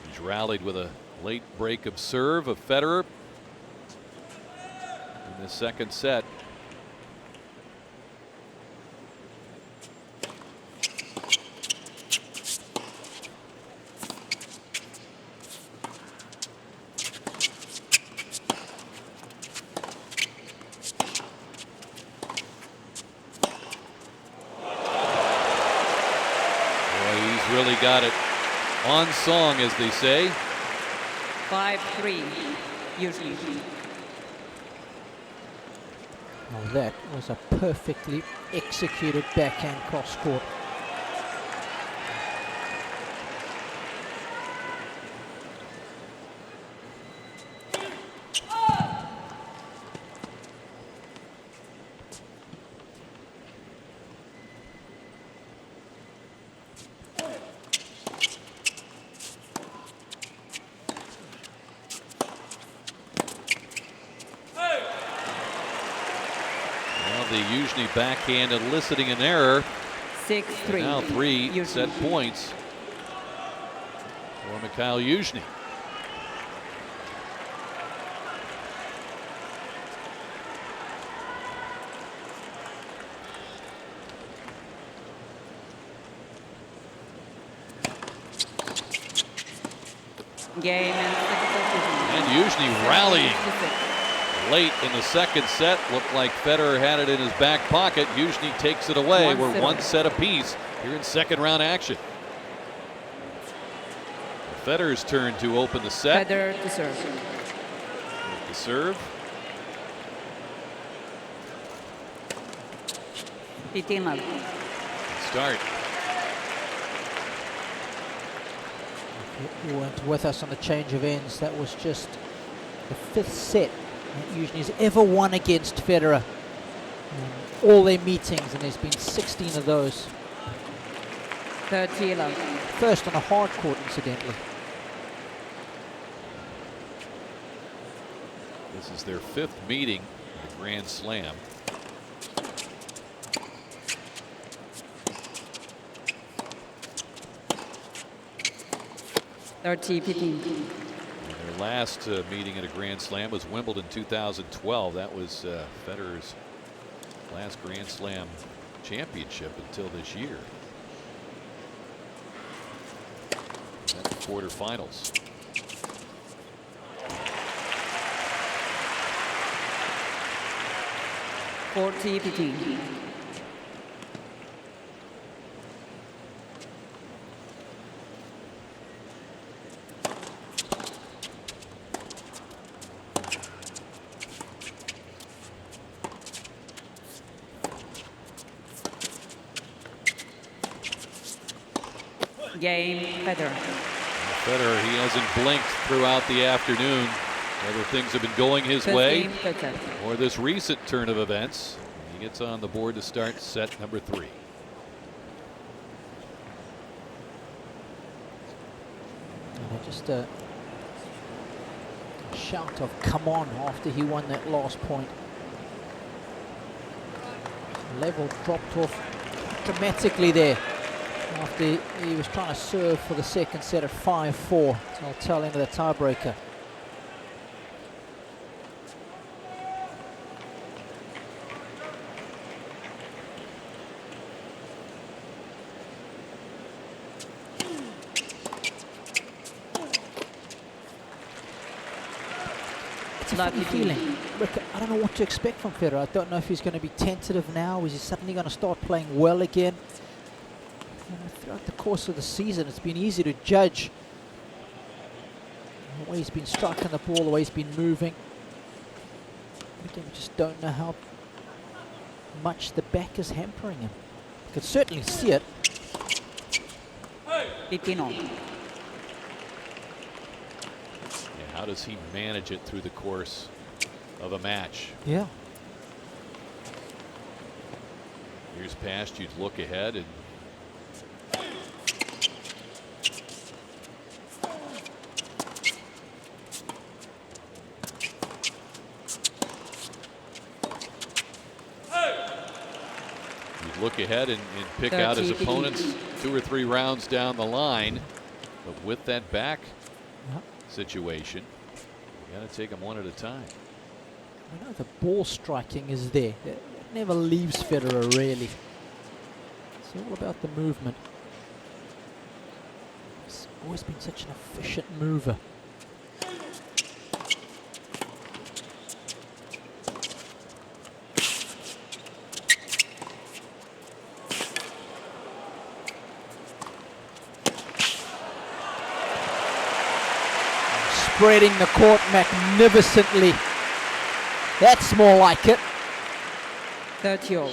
He's rallied with a late break of serve of Federer in the second set. Really got it on song, as they say. 5-3, Youzhny. Oh, that was a perfectly executed backhand cross court. The Youzhny backhand eliciting an error. 6-3. Now 3 Youzhny. set points for Mikhail Youzhny. Game and Youzhny rallying late in the second set. Looked like Federer had it in his back pocket. Youzhny takes it away. We're one set apiece here in second round action. Federer's turn to open the set. Federer to serve. With the serve. 15 love. If Start. you weren't with us on the change of ends, that was just the 5th set that Youzhny's ever won against Federer. All their meetings, and there's been 16 of those. 30 love. First on a hard court, incidentally. This is their 5th meeting at the Grand Slam. Their last meeting at a Grand Slam was Wimbledon 2012. That was Federer's last Grand Slam championship until this year. At the quarterfinals. Game, Federer. Federer, he hasn't blinked throughout the afternoon, whether things have been going his First way game, Federer. or this recent turn of events. He gets on the board to start set number 3. And just a shout of "come on" after he won that last point. Level dropped off dramatically there after he was trying to serve for the second set at 5-4 till tail end of the tiebreaker. It's a funny feeling. Look, I don't know what to expect from Federer. I don't know if he's going to be tentative now. Is he suddenly going to start playing well again? You know, throughout the course of the season, it's been easy to judge the way he's been striking the ball, the way he's been moving. Again, we just don't know how much the back is hampering him. You can certainly see it. 15-all. How does he manage it through the course of a match? Yeah. Years past, you'd look ahead and pick out his opponents 2 or 3 rounds down the line. But with that back situation, you got to take them one at a time. We know the ball striking is there. It never leaves Federer, really. It's all about the movement. He's always been such an efficient mover. Spreading the court magnificently. That's more like it. 30-all.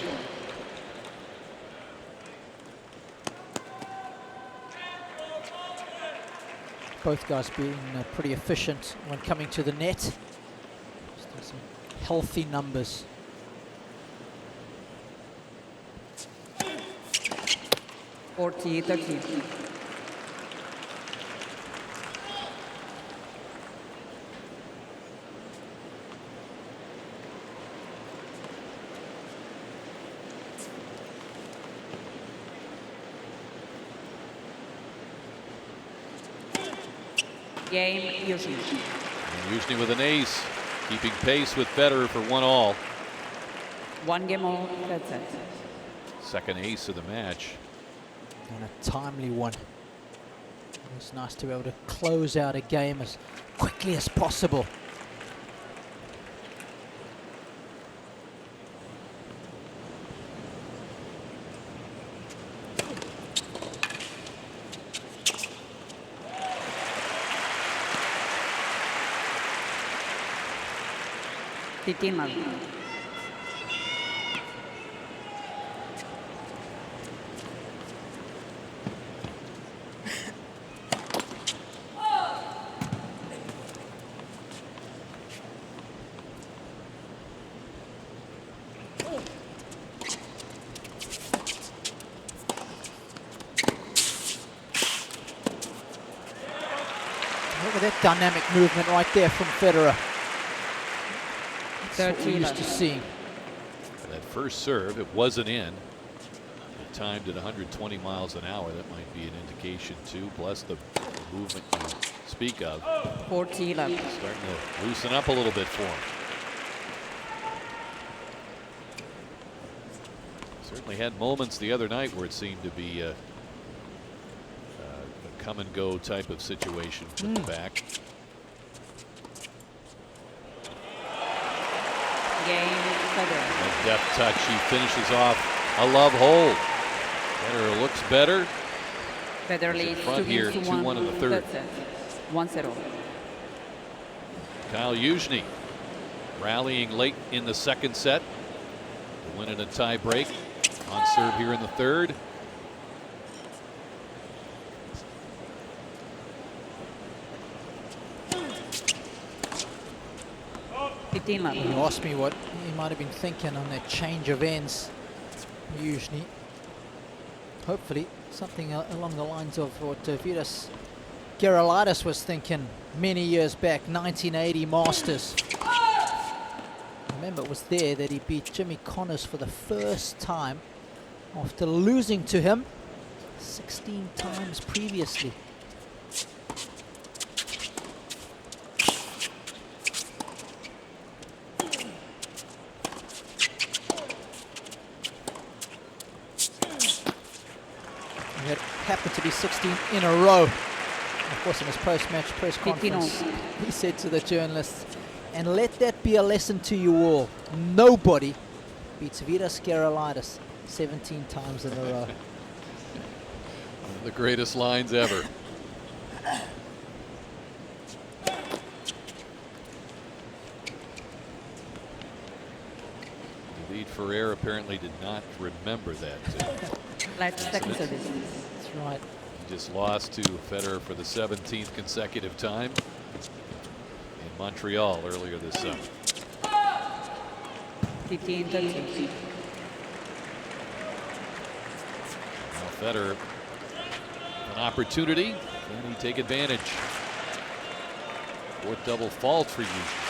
Both guys being pretty efficient when coming to the net. Just some healthy numbers. Forty, 30. Game, Youzhny. Youzhny with an ace, keeping pace with Federer for 1-all. 1 game all, that's it. Second ace of the match. And a timely one. It's nice to be able to close out a game as quickly as possible. Look at that dynamic movement right there from Federer. 13. That's what we're used to seeing. That first serve, it wasn't in. It timed at 120 miles an hour. That might be an indication too. Plus the movement you speak of. 40-11. Starting to loosen up a little bit for him. Certainly had moments the other night where it seemed to be a come and go type of situation from the back. Game, Federer. A deft touch, he finishes off a love hold. Federer looks better. Federer He's in leads front here, 2-1 in the third. That's it. 1-0. Mikhail Youzhny rallying late in the second set to win in a tie break. On serve here in the third. 15 love. You asked me what he might have been thinking on that change of ends, usually. Hopefully something along the lines of what Vidas Gerulaitis was thinking many years back, 1980 Masters. Remember, it was there that he beat Jimmy Connors for the first time after losing to him 16 times previously. It happened to be 16 in a row. Of course, in his post-match press conference, he said to the journalists, and let that be a lesson to you all, nobody beats Vidas Gerulaitis 17 times in a row. One of the greatest lines ever. David Ferrer apparently did not remember that. Left second service. That's right. He just lost to Federer for the 17th consecutive time in Montreal earlier this summer. 15-13. Now Federer, an opportunity. Can he take advantage? Fourth double fault for Youzhny.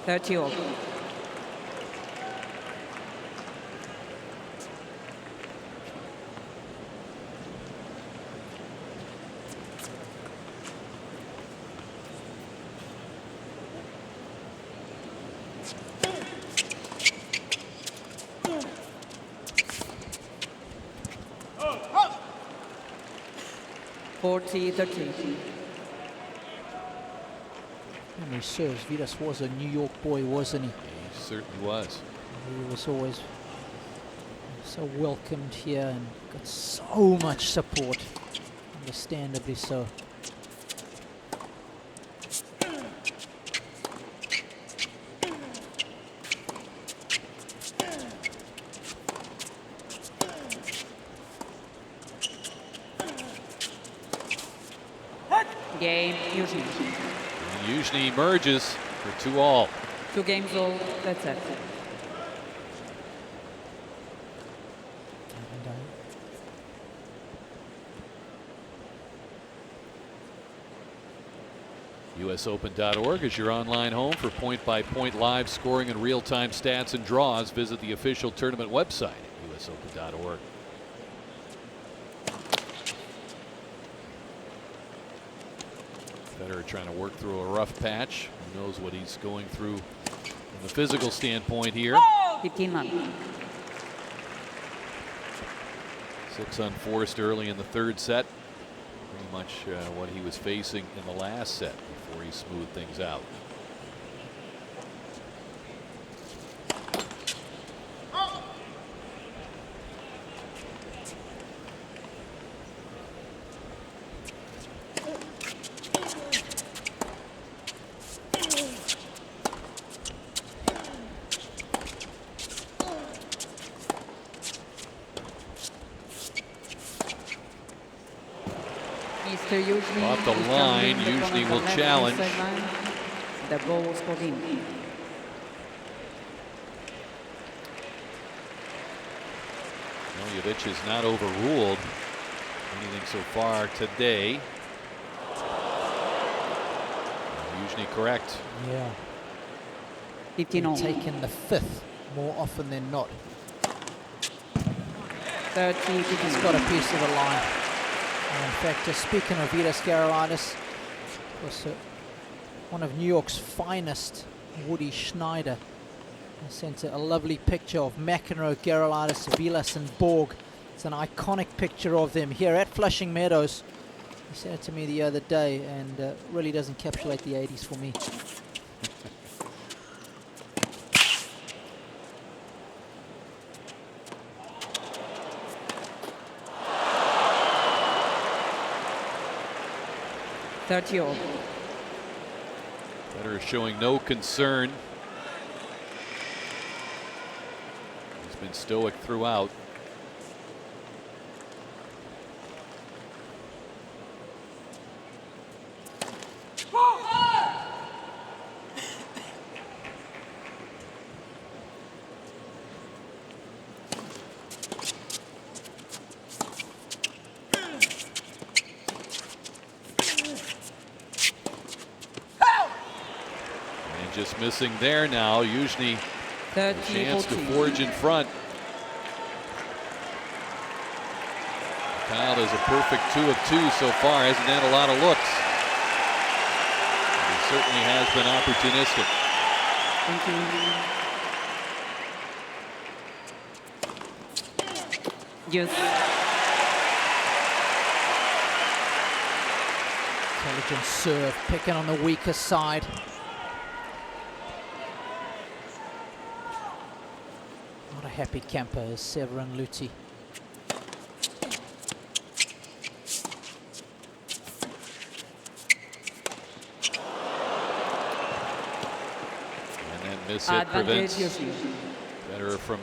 30-all. Memory serves, Vidas was a New York boy, wasn't he? He certainly was. He was always so welcomed here and got so much support, understandably so. Game, Youzhny. Youzhny emerges for 2-all. 2 games all, that's it. USOpen.org is your online home for point-by-point live scoring and real-time stats and draws. Visit the official tournament website at USOpen.org. Federer trying to work through a rough patch. Who knows what he's going through from the physical standpoint here. 15 love. 6 unforced early in the third set. Pretty much what he was facing in the last set before he smoothed things out. Mr. Youzhny Off the is line, jumping the Youzhny corner will from left challenge. sideline. The ball was called in. Miljevic is not overruled anything so far today. Youzhny correct. Yeah. 15-all. Taken the 5th more often than not. 30, He's got a piece of the line. And in fact, just speaking of Vidas Gerulaitis, was one of New York's finest, Woody Schneider, sent a lovely picture of McEnroe, Gerulaitis, Vilas and Borg. It's an iconic picture of them here at Flushing Meadows. He sent it to me the other day and really does encapsulate the 80s for me. $30-all. Federer showing no concern. He's been stoic throughout. just missing there now. Youzhny a 30, chance to 40. forge in front. Mikhail is a perfect 2 of 2 so far. Hasn't had a lot of looks. He certainly has been opportunistic. Thank you. Yes. Intelligent serve, picking on the weaker side. Not a happy camper is Severin Luthi. And that miss hit Advantage, prevents Youzhny. Federer from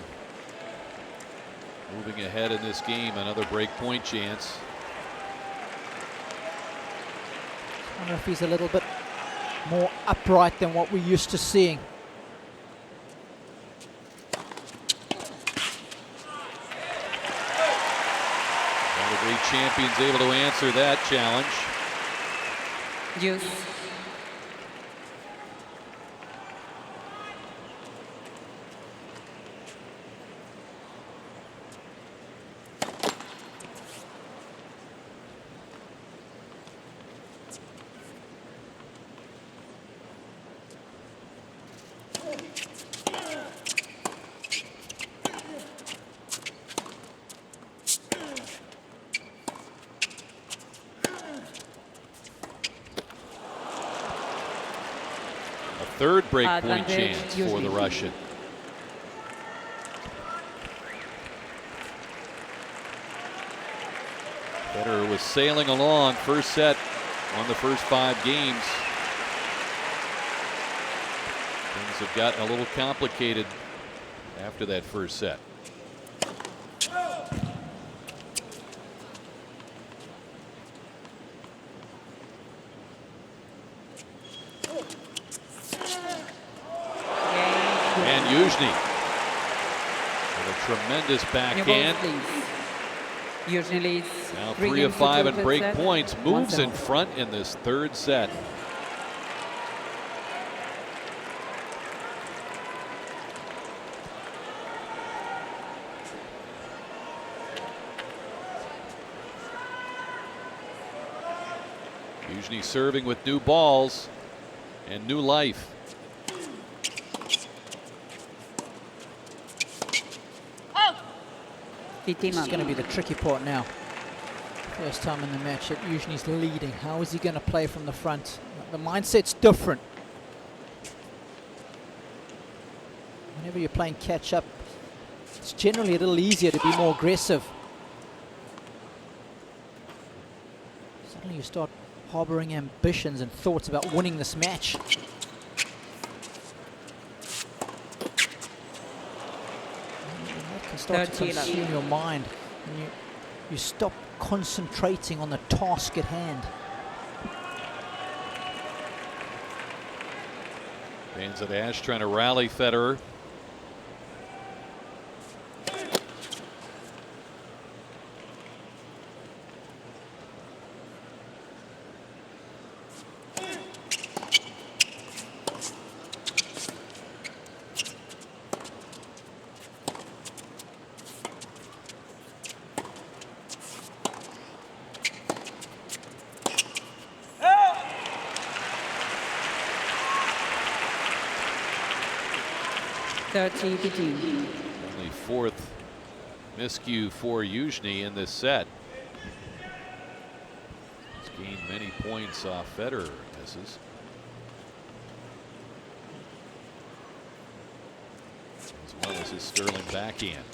moving ahead in this game. Another break point chance. I wonder if he's a little bit more upright than what we're used to seeing. One of the great champions able to answer that challenge. Yes. Third break point Advantage, chance for the Youzhny. Russian. Federer was sailing along. First set on the first 5 games. Things have gotten a little complicated after that first set. And Youzhny with a tremendous backhand. Youzhny leads. Now 3 3 of games to 5 the and third break set. points. Moves in 1-7. front in this third set. Youzhny serving with new balls and new life. This is going to be the tricky part now. First time in the match that Youzhny's leading. How is he going to play from the front? The mindset's different. Whenever you're playing catch up, it's generally a little easier to be more aggressive. Suddenly you start harboring ambitions and thoughts about winning this match. That can start to 13. consume your mind, and you stop concentrating on the task at hand. Fans at Ash trying to rally Federer. Only 4th miscue for Youzhny in this set. He's gained many points off Federer misses. As well as his sterling backhand.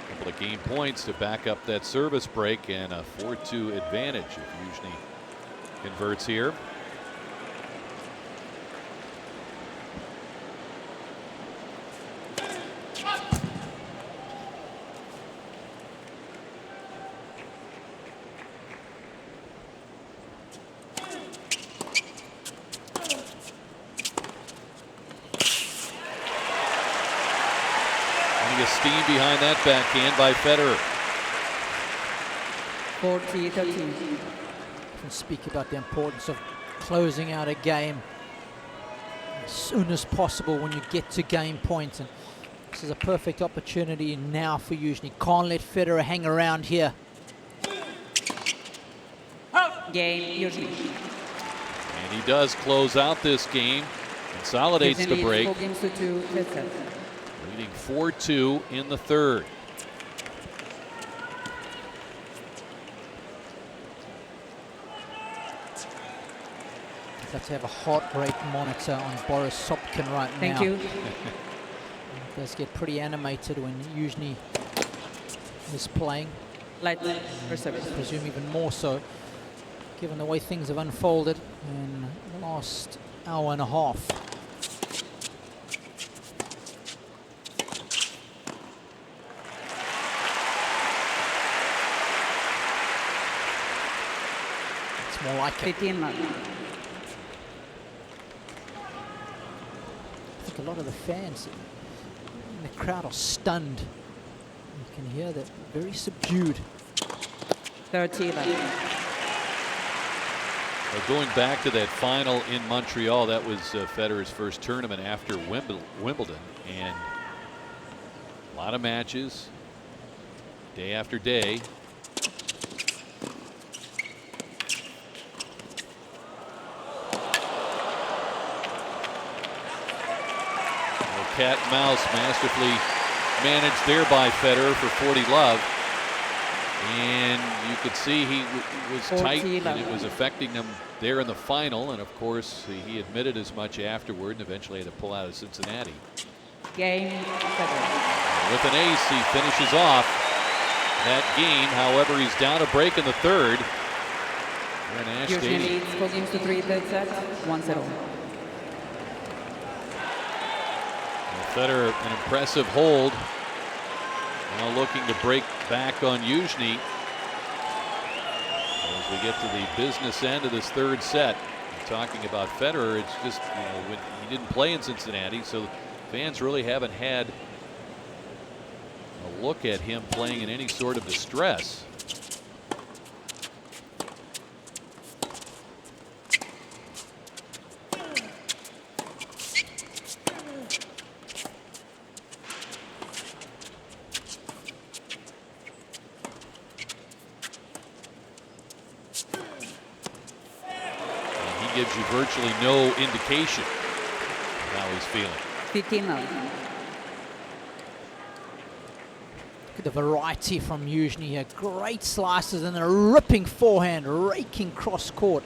Couple of game points to back up that service break, and a 4-2 advantage if Youzhny converts here. steam behind that backhand by Federer. 40-13. Can speak about the importance of closing out a game as soon as possible when you get to game point. And this is a perfect opportunity now for Youzhny. Can't let Federer hang around here. Game, Youzhny. And he does close out this game, consolidates the break, 4 games to 2, third set. leading 4-2 in the third. I'd love to have a heart rate monitor on Boris Sopkin right now. Thank you. It does get pretty animated when Youzhny is playing. Light for service. I presume even more so, given the way things have unfolded in the last hour and a half. It's more like it. 15 love. I think a lot of the fans in the crowd are stunned. You can hear that very subdued. 30 love. Going back to that final in Montreal, that was Federer's first tournament after Wimbledon, and a lot of matches, day after day. Cat and mouse masterfully managed there by Federer for 40 love. And you could see he was tight, and it was affecting him there in the final. And of course, he admitted as much afterward, and eventually had to pull out of Cincinnati. Game, Federer. With an ace, he finishes off that game. However, he's down a break in the third. Here in Ash Youzhny Stadium. leads 4 games to 3, third set, 1-0. Federer, an impressive hold. Now looking to break back on Youzhny as we get to the business end of this third set. And talking about Federer, it's just, you know, when he didn't play in Cincinnati, so fans really haven't had a look at him playing in any sort of distress. Gives you virtually no indication how he's feeling. 15 love. Look at the variety from Youzhny here. Great slices and a ripping forehand, raking cross court.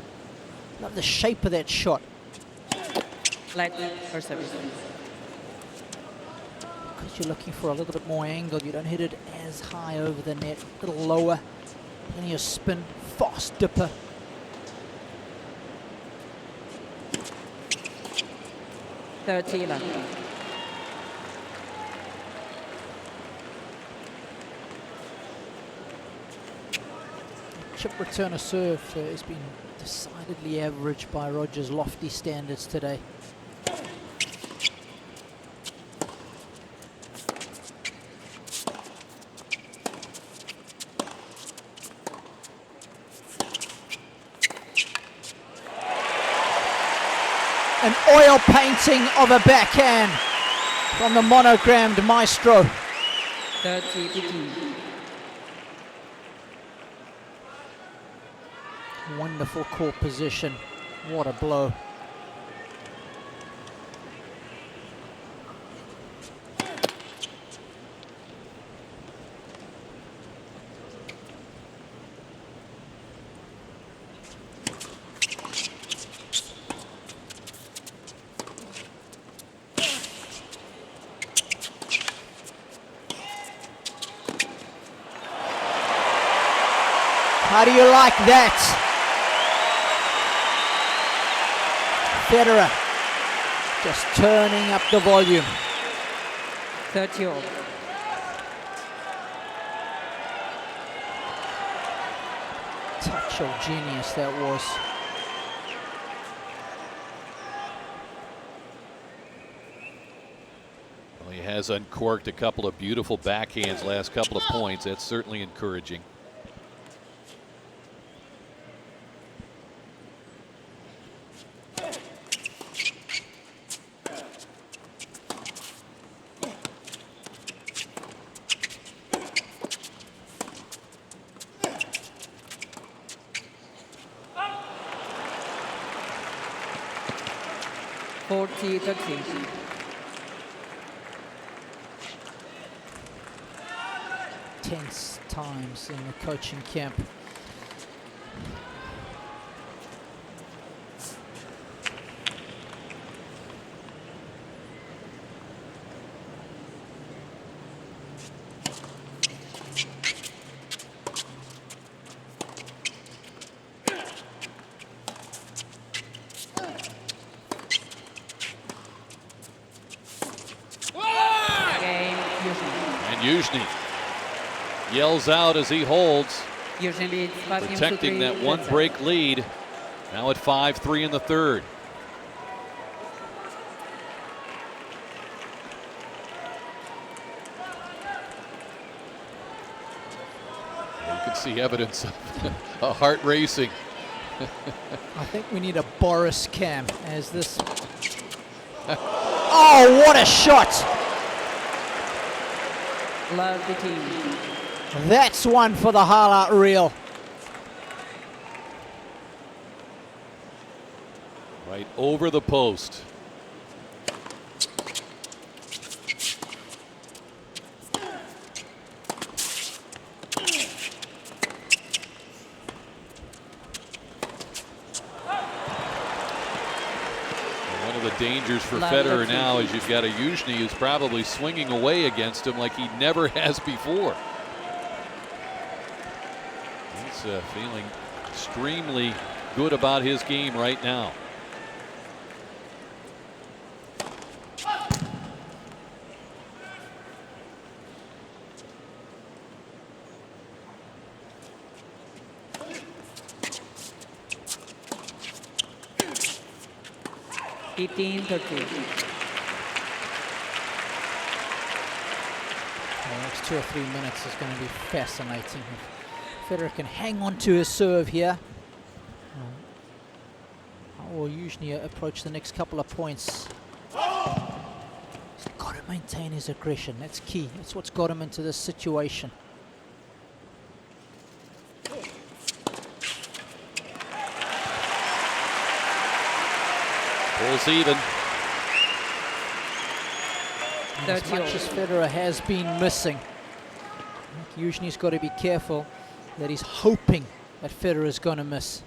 Love the shape of that shot. Light for service. Because you're looking for a little bit more angle, you don't hit it as high over the net. A little lower. Plenty of spin. Fast dipper. Thirty-love. Chip return of serve has been decidedly average by Roger's lofty standards today. An oil painting of a backhand from the monogrammed maestro. 30-15. Wonderful court position. What a blow. How do you like that? Federer just turning up the volume. 30-all. Touch of genius that was. Well, he has uncorked a couple of beautiful backhands last couple of points. That's certainly encouraging. Tense times in the coaching camp. Youzhny yells out as he holds, Youzhny protecting that one break lead. Now at 5-3 in the third. You can see evidence of a heart racing. I think we need a Boris cam as this. Oh, what a shot! Love the team. That's one for the highlight reel. Right over the post. One of the dangers for Federer now is you've got a Youzhny who's probably swinging away against him like he never has before. He's feeling extremely good about his game right now. Next 2 or 3 minutes is going to be fascinating. If Federer can hang on to his serve here, how will Youzhny approach the next couple of points? He's got to maintain his aggression. That's key. That's what's got him into this situation. Pulls even. As much as Federer has been missing, Youzhny's got to be careful that he's hoping that Federer is going to miss.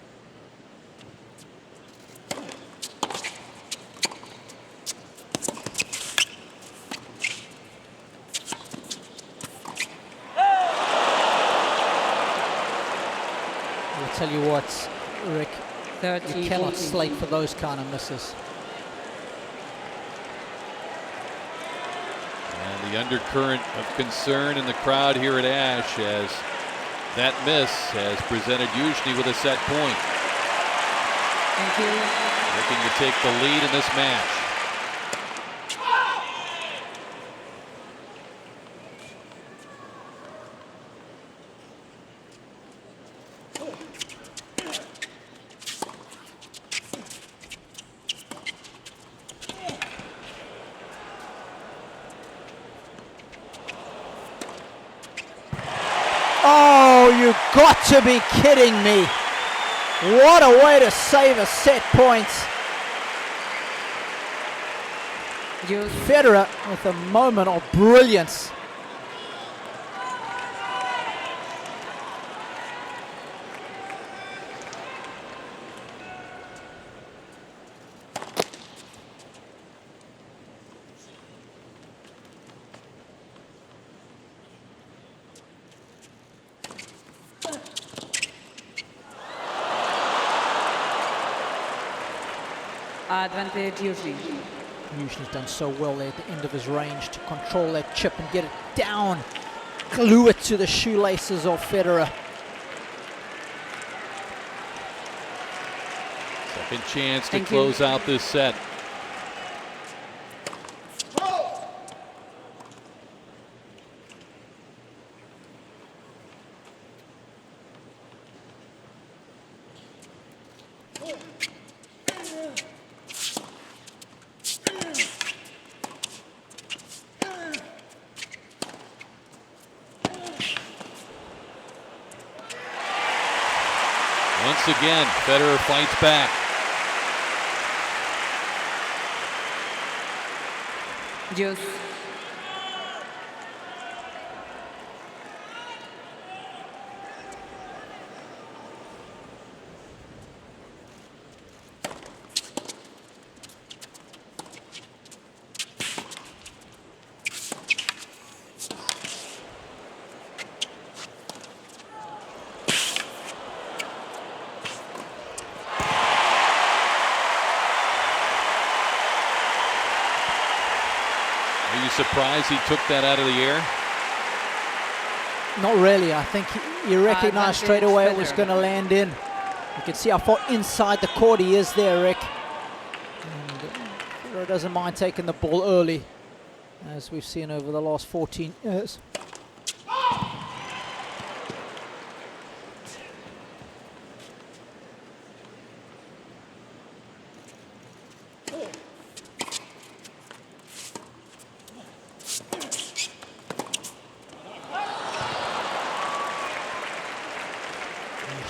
I'll tell you what, Rick, you cannot slate for those kind of misses. And the undercurrent of concern in the crowd here at Ashe as that miss has presented Youzhny with a set point. Thank you. Looking to take the lead in this match. Oh, you got to be kidding me. What a way to save a set point. Federer with a moment of brilliance. Advantage Youzhny. Youzhny's done so well there at the end of his range to control that chip and get it down, glue it to the shoelaces of Federer. Second chance to close out this set. once again. Federer fights back. Deuce. Are you surprised he took that out of the air? Not really. I think he recognized straight Advantage away it was Federer. going to land in. You can see how far inside the court he is there, Rick. And Federer doesn't mind taking the ball early, as we've seen over the last 14 years.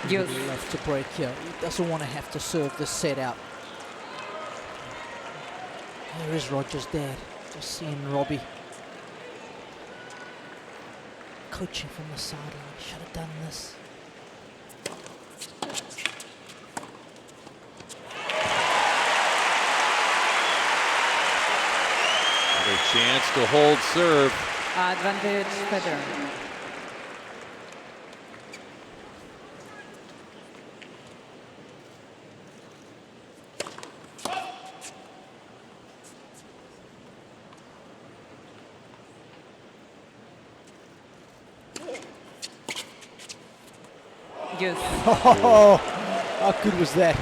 He Deuce. really loves to break here. He doesn't want to have to serve this set out. There is Roger's dad, just seeing Robbie coaching from the sideline. Should have done this. Another chance to hold serve. Advantage Federer. Deuce. Oh, how good was that?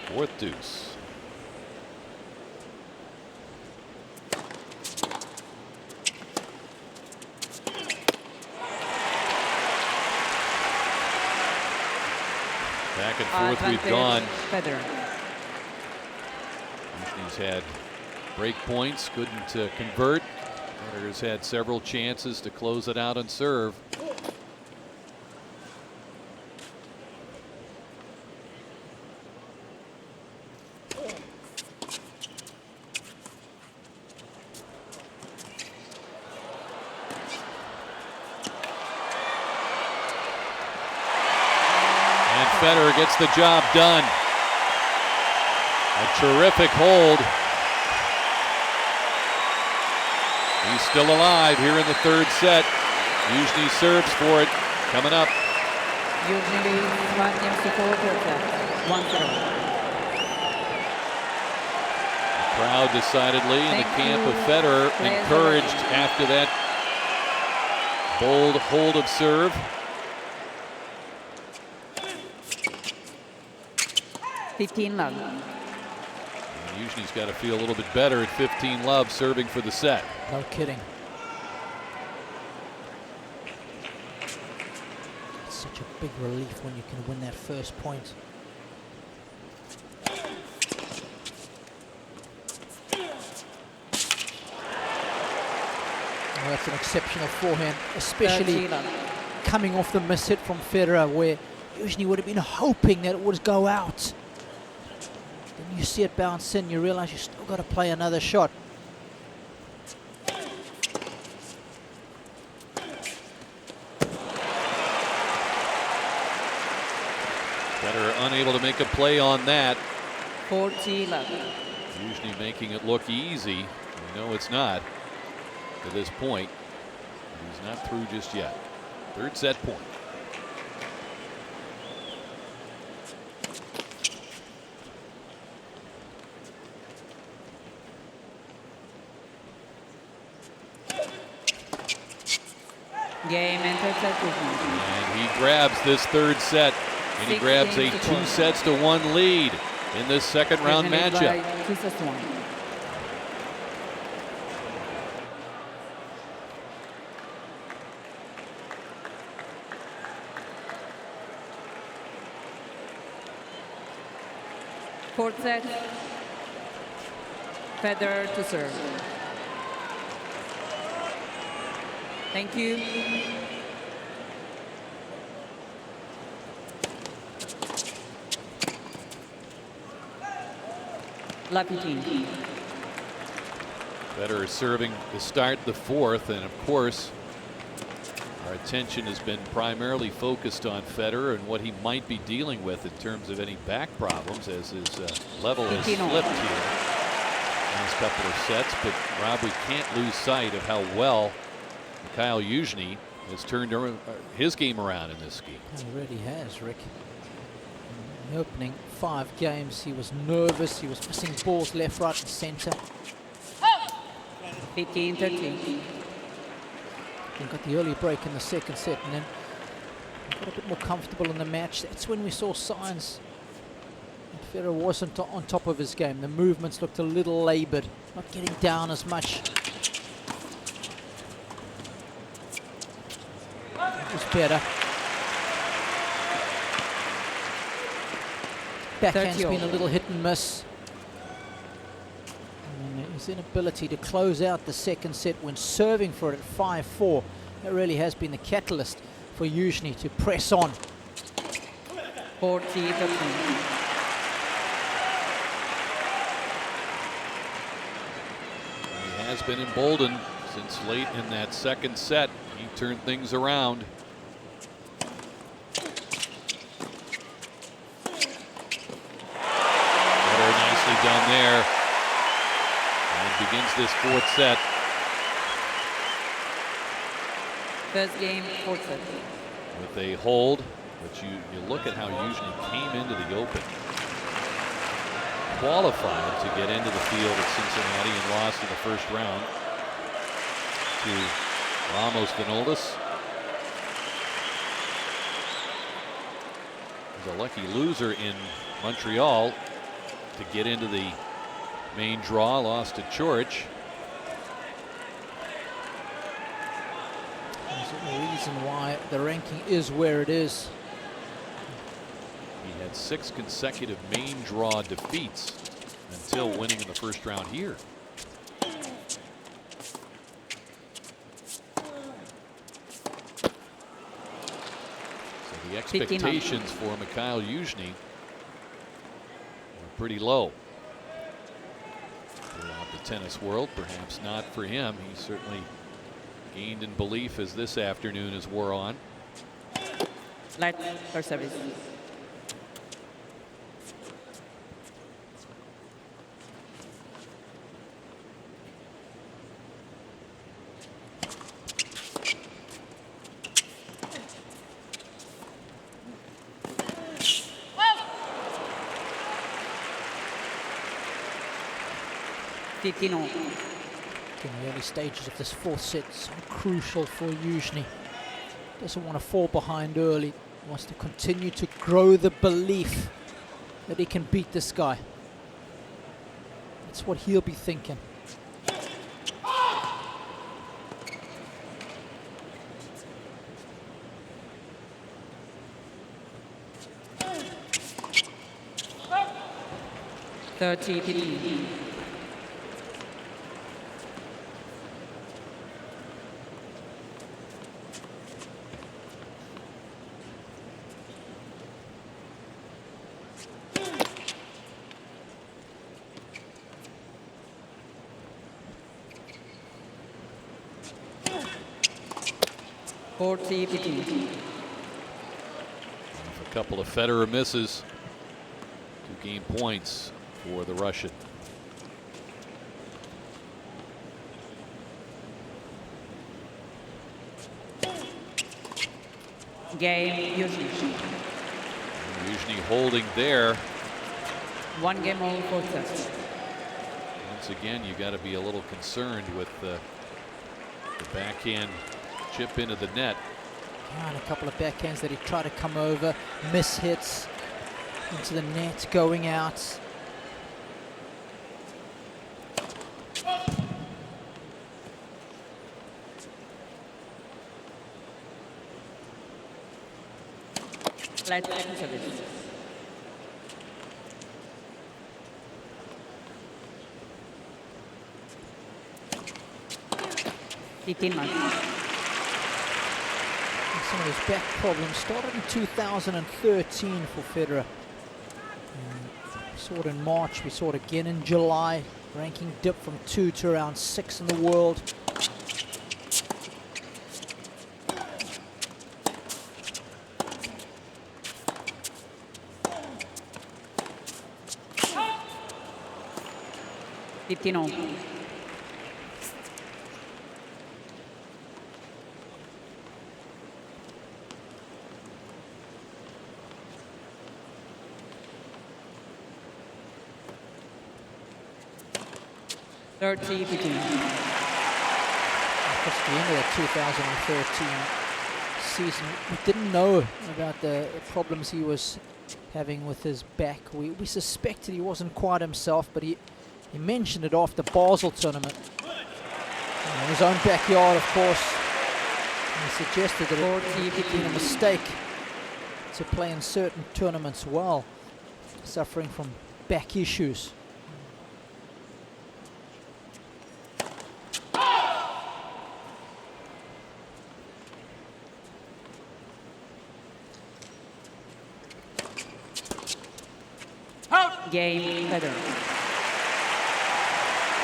Fourth deuce. Back and forth we've gone. Federer. Youzhny's had break points, couldn't convert. Federer's had several chances to close it out and serve. And Federer gets the job done. A terrific hold. He's still alive here in the third set. Youzhny serves for it. Coming up. Youzhny Frances Tiafoe 1-0. Crowd decidedly in the Thank camp you. of Federer, Players encouraged away. after that bold hold of serve. Love. Youzhny's got to feel a little bit better at 15 love serving for the set. No kidding. It's such a big relief when you can win that first point. Well, that's an exceptional forehand, especially 30 love. coming off the miss hit from Federer, where Youzhny would have been hoping that it would go out. Then you see it bounce in, you realize you still got to play another shot. Federer unable to make a play on that. 40 love. Youzhny making it look easy. We know it's not to this point. He's not through just yet. Third set point. Game entered set movement. And he grabs this third set. And he grabs a 2-1 lead in this second round matchup. 2-1. Fourth set. Federer to serve. Thank you. Lucky team. Federer serving to start the fourth, and of course our attention has been primarily focused on Federer and what he might be dealing with in terms of any back problems, as his level has slipped here last couple of sets. But Rob, we can't lose sight of how well Mikhail Youzhny has turned his game around in this game. He really has, Rick. In the opening 5 games, he was nervous. He was missing balls left, right, and centre. 15-13. He got the early break in the second set, and then got a bit more comfortable in the match. That's when we saw signs that Federer wasn't on top of his game. The movements looked a little laboured, not getting down as much. It was better. Backhand's been a little hit and miss. And his inability to close out the second set when serving for it at 5-4, that really has been the catalyst for Youzhny to press on. 40-13. He has been emboldened since late in that second set. He turned things around. Down there, and begins this fourth set. First game, fourth set. With a hold, but you look at how Youzhny came into the Open, qualified to get into the field at Cincinnati and lost in the first round to Ramos Vinolas. He's a lucky loser in Montreal to get into the main draw, lost to Chorich. There's a reason why the ranking is where it is. He had 6 consecutive main draw defeats until winning in the first round here. So the expectations for Mikhail Youzhny pretty low throughout the tennis world. Perhaps not for him. He certainly gained in belief as this afternoon has wore on. Light for service. In the early stages of this fourth set, so crucial for Youzhny. Doesn't want to fall behind early. Wants to continue to grow the belief that he can beat this guy. That's what he'll be thinking. $30-15. A couple of Federer misses, 2 game points for the Russian. Game, Youzhny. Youzhny holding there. 1 game all, fourth set. Once again, you got to be a little concerned with the backhand chip into the net. And a couple of backhands that he tried to come over, miss hits into the net, going out. Light service. 15 months. some of his back problems started in 2013 for Federer. We saw it in March, we saw it again in July. Ranking dipped from 2 to around 6 in the world. Fifteen-all. First game of the 2013 season, we didn't know about the problems he was having with his back. We suspected he wasn't quite himself, but he mentioned it after Basel tournament. In his own backyard, of course. And he suggested that it had been a mistake to play in certain tournaments while suffering from back issues. Game, Federer.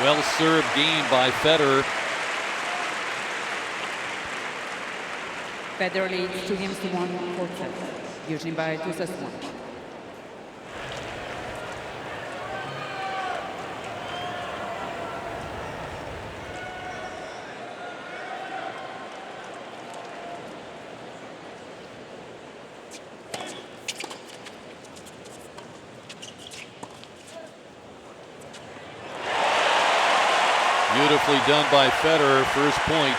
Well served game by Federer. Federer leads 2 games to 1 fourth set. Youzhny by 2 sets to 1. Beautifully done by Federer. First point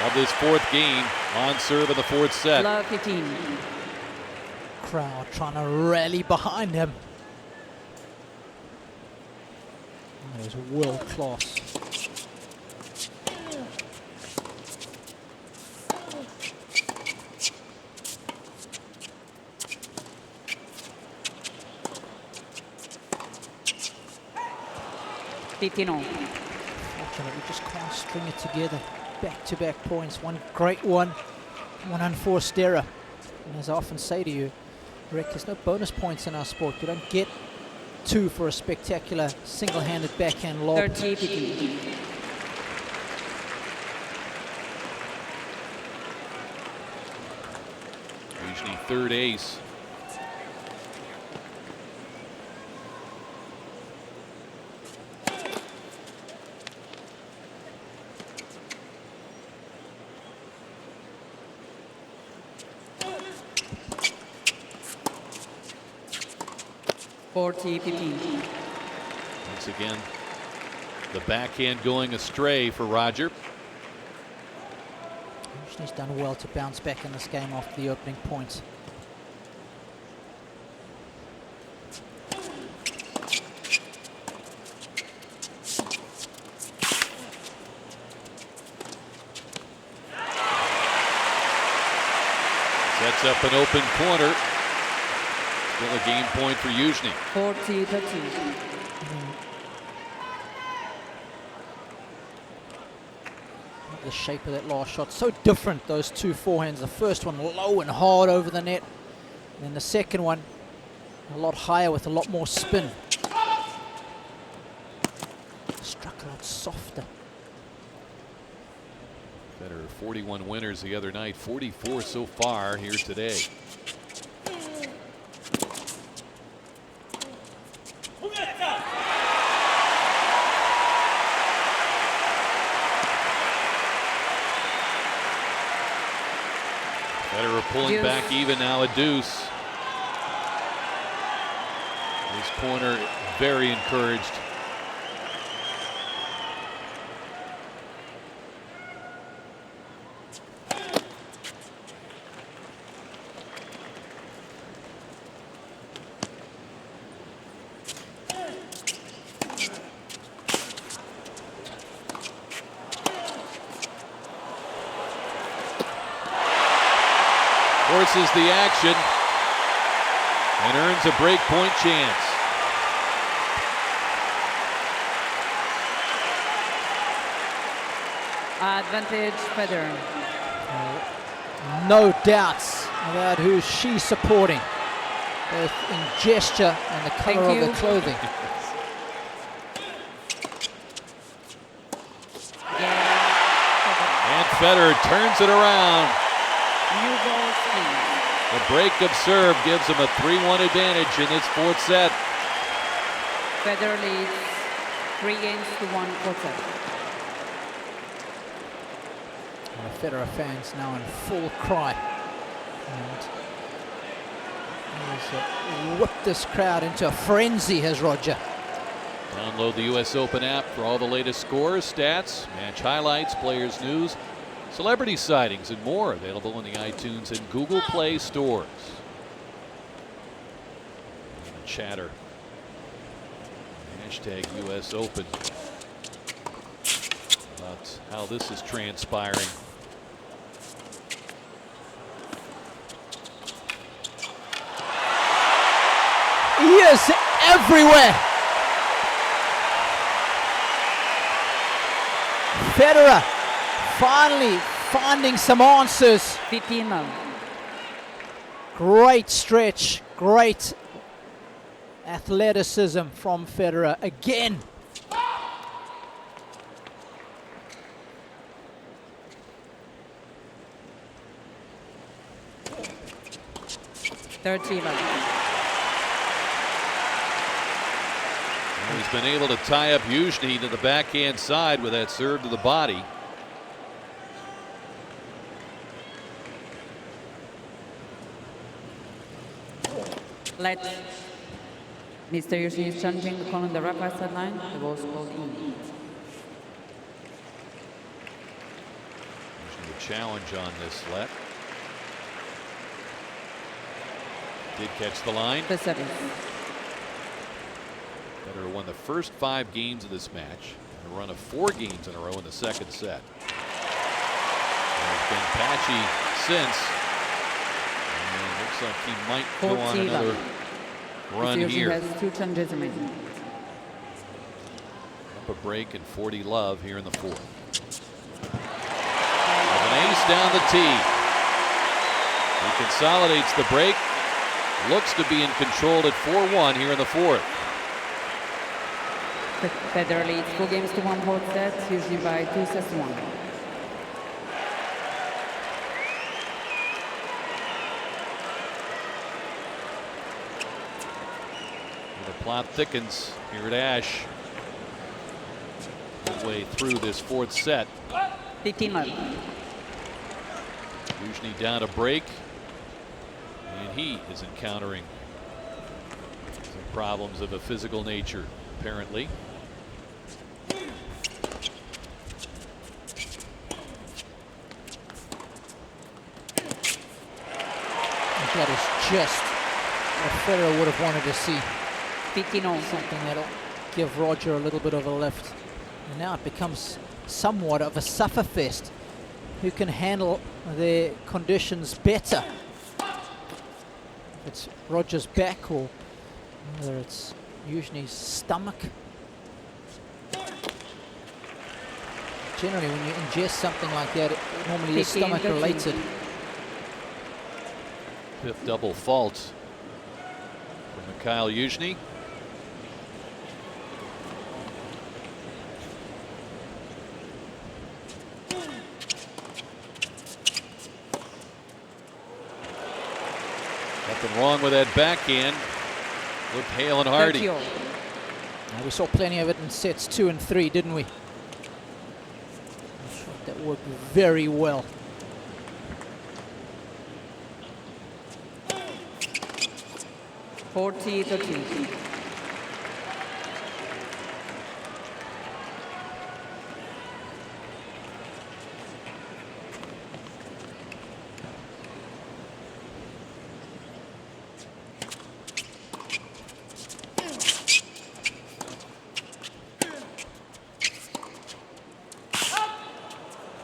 of this 4th game on serve in the 4th set. Love 15. Crowd trying to rally behind him. That was world class. Fifteen-all. We just can't string it together. Back-to-back points. One great one unforced error. And as I often say to you, Rick, there's no bonus points in our sport. You don't get 2 for a spectacular single-handed backhand lob. 30-15. Youzhny, 3rd ace. Once again, the backhand going astray for Roger. Youzhny's done well to bounce back in this game after the opening points. Sets up an open corner. Still a game point for Youzhny. 40-13. The shape of that last shot, so different, those 2 forehands. The first one low and hard over the net. And then the second one a lot higher with a lot more spin. Struck a lot softer. Federer 41 winners the other night, 44 so far here today. Federer pulling back even now, a deuce. This corner very encouraged. Forces the action and earns a break point chance. Advantage Federer. No doubts about who she's supporting, both in gesture and the color of you. her clothing. And Federer turns it around. New balls, please. The break of serve gives him a 3-1 advantage in this fourth set. Federer leads 3 games to 1 quarter. The Federer fans now in full cry. And he's whipped this crowd into a frenzy, has Roger. Download the US Open app for all the latest scores, stats, match highlights, players' news, celebrity sightings, and more. Available in the iTunes and Google Play stores. And the chatter. Hashtag US Open. About how this is transpiring. He is everywhere. Federer finally finding some answers. 15 love. Great stretch, great athleticism from Federer again. He's been able to tie up Youzhny to the backhand side with that serve to the body. Let Mr. Youzhny is changing the call on the right side line. The ball's called in. Youzhny a challenge on this let. Did catch the line. The service. Federer won the first 5 games of this match, and a run of 4 games in a row in the second set. And it's been patchy since. And it looks like he might go on another run here. Has 2 changes remaining. Up a break and 40 love here in the fourth. With an ace down the tee. He consolidates the break. Looks to be in control at 4-1 here in the fourth. Federer leads 4 games to 1 fourth set, usually by 2 sets to 1. The plot thickens here at Ash. Midway through this fourth set. 15 love. Youzhny down a break. And he is encountering some problems of a physical nature, apparently. That is just what Federer would have wanted to see. 15 all. Something that'll give Roger a little bit of a lift. And now it becomes somewhat of a sufferfest. Who can handle their conditions better? If it's Roger's back or whether it's Youzhny's stomach. Generally, when you ingest something like that, it normally is stomach related. Fifth double fault for Mikhail Youzhny. Nothing wrong with that backhand. Looked hale and hearty. We saw plenty of it in sets 2 and 3, didn't we? That worked very well. (40-13).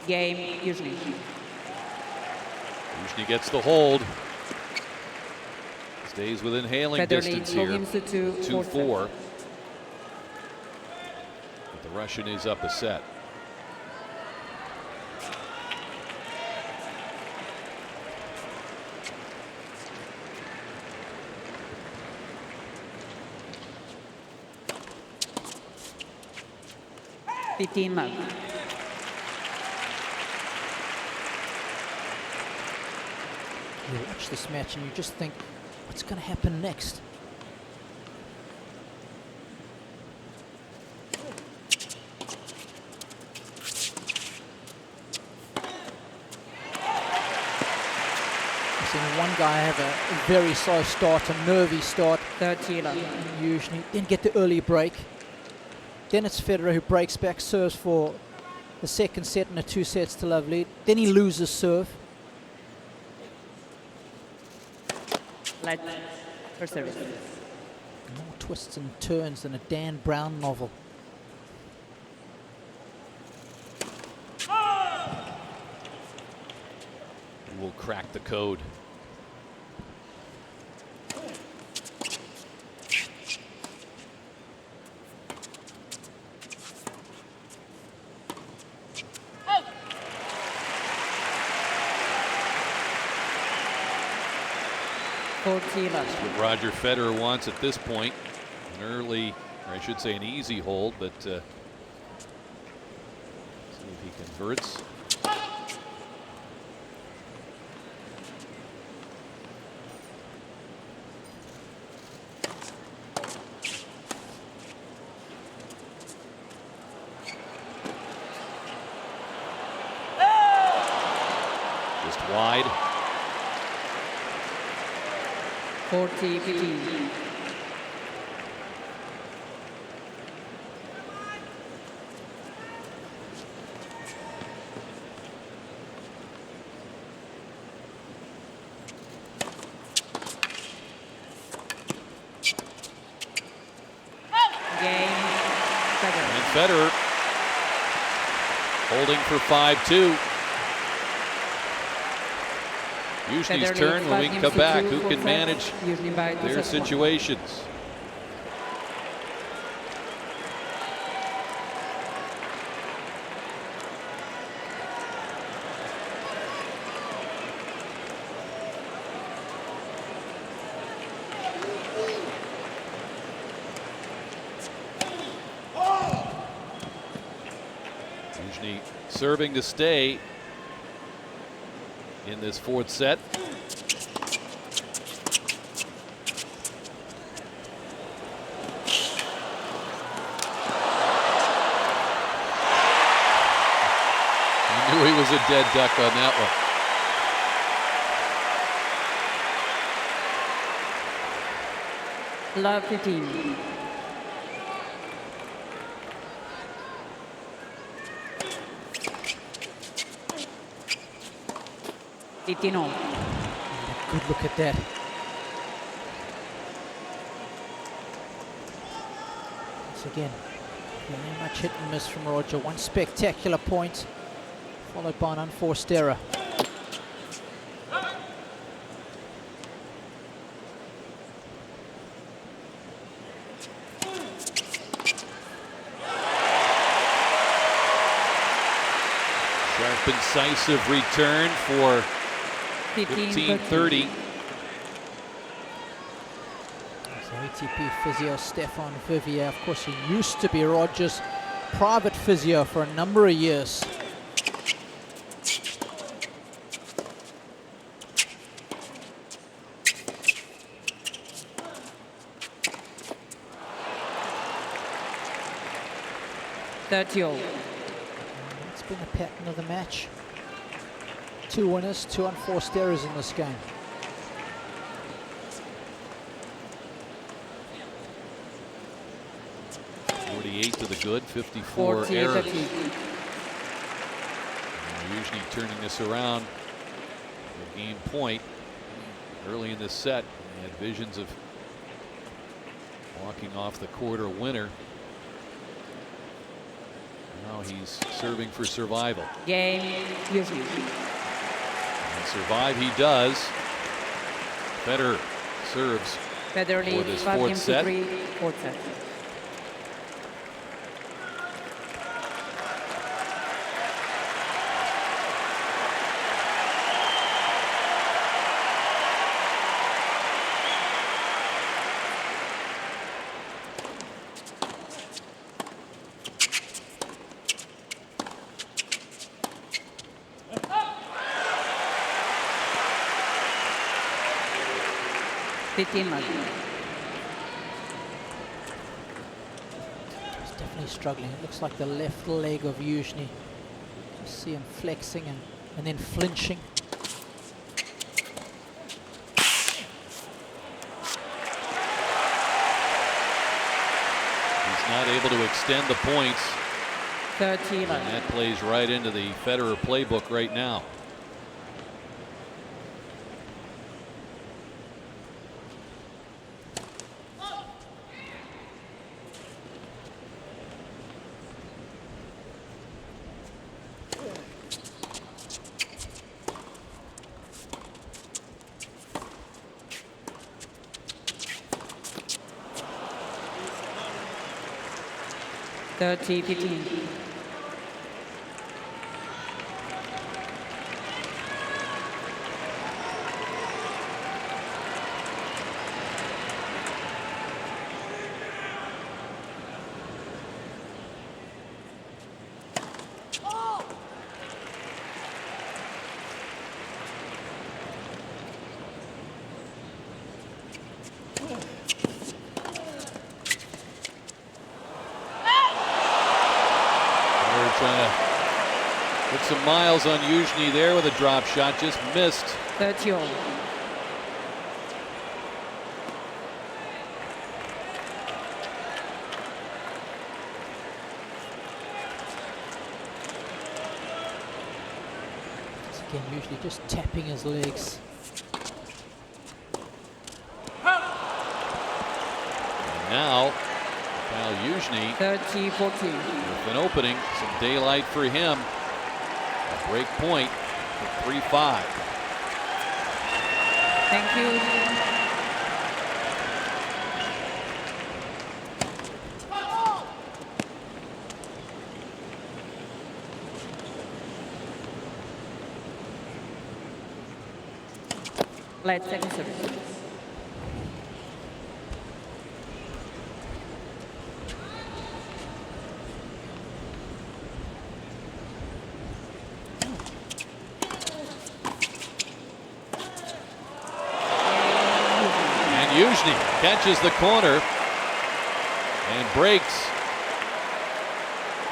Game Youzhny. Youzhny gets the hold. Stays within hailing distance here. 2-4. But the Russian is up a set. 15 love. You watch this match and you just think, what's going to happen next? I've seen one guy have a very slow start, a nervy start, 30 love. usually, then get the early break. Then it's Federer who breaks back, serves for the second set and a 2 sets to love lead. Then he loses serve. Light for service. More twists and turns than a Dan Brown novel. We'll crack the code. What Roger Federer wants at this point, an early, or I should say an easy hold, but see if he converts. Just wide. 40, 15. Game, Federer. And Federer holding for 5-2. Youzhny's turn when we come back. Who can manage their situations? Youzhny serving to stay in this 4th set. He knew he was a dead duck on that one. Love 15. Good look at that. Once again, very much hit and miss from Roger. One spectacular point, followed by an unforced error. Sharp, incisive return for 15-30. ATP physio Stefan Vivier, of course, he used to be Roger's private physio for a number of years. That's been the pattern of the match. 2 winners, 2 unforced errors in this game. To the good, 54 errors. Usually turning this around. A game point early in this set. He had visions of walking off the court a winner. Now he's serving for survival. Game, Youzhny. And survive he does. Federer serves Federer for this 4th set. 4th set. 15 love. He's definitely struggling. It looks like the left leg of Youzhny. Just see him flexing and then flinching. He's not able to extend the points. 13 And love. that plays right into the Federer playbook right now. Thirty 15. Trying to put some miles on Youzhny there with a drop shot, just missed. 30 all. Again, usually just tapping his legs. And now, Mikhail Youzhny 30 14. with an opening, some daylight for him. A break point for 3-5. Thank you. Let's second service. Youzhny catches the corner and breaks.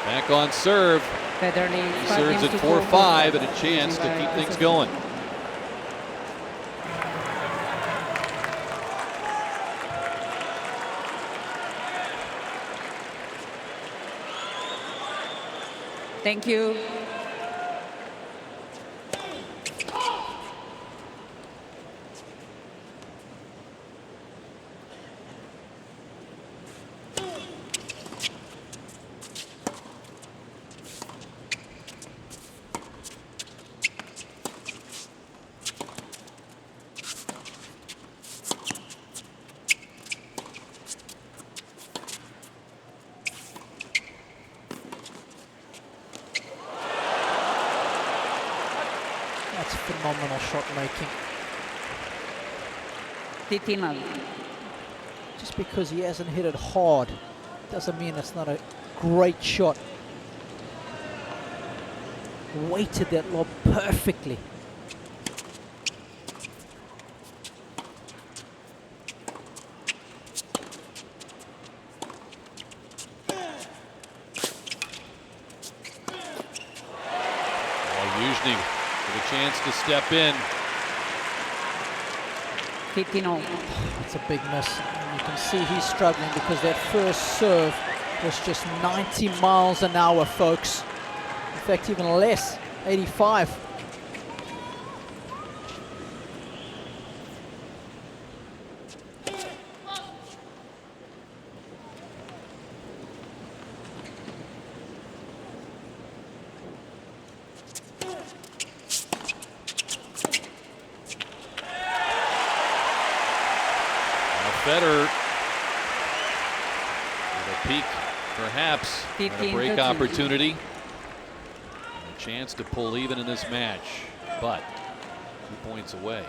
Back on serve. Federer He leads serves at 4-5 and a chance to keep things going. Thank you. That's phenomenal shot making. 15 love. Just because he hasn't hit it hard doesn't mean it's not a great shot. Weighted that lob perfectly. Youzhny with a chance to step in. 15 all. It's a big miss. And you can see he's struggling because that first serve was just 90 miles an hour, folks. In fact, even less, 85. Federer with a peak, perhaps, and a break 15-13. opportunity. And a chance to pull even in this match, but 2 points away.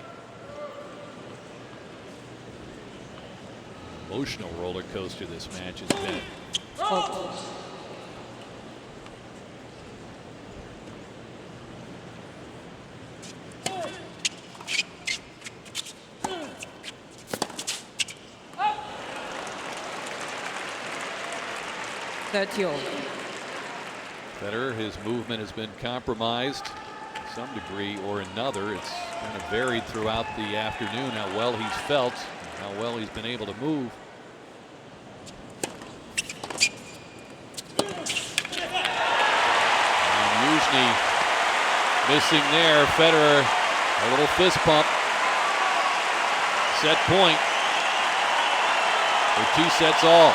Emotional roller coaster this match has been. Oh. 30 all. Federer, his movement has been compromised to some degree or another. It's kind of varied throughout the afternoon how well he's felt, how well he's been able to move. And Youzhny missing there. Federer, a little fist pump. Set point for 2 sets all.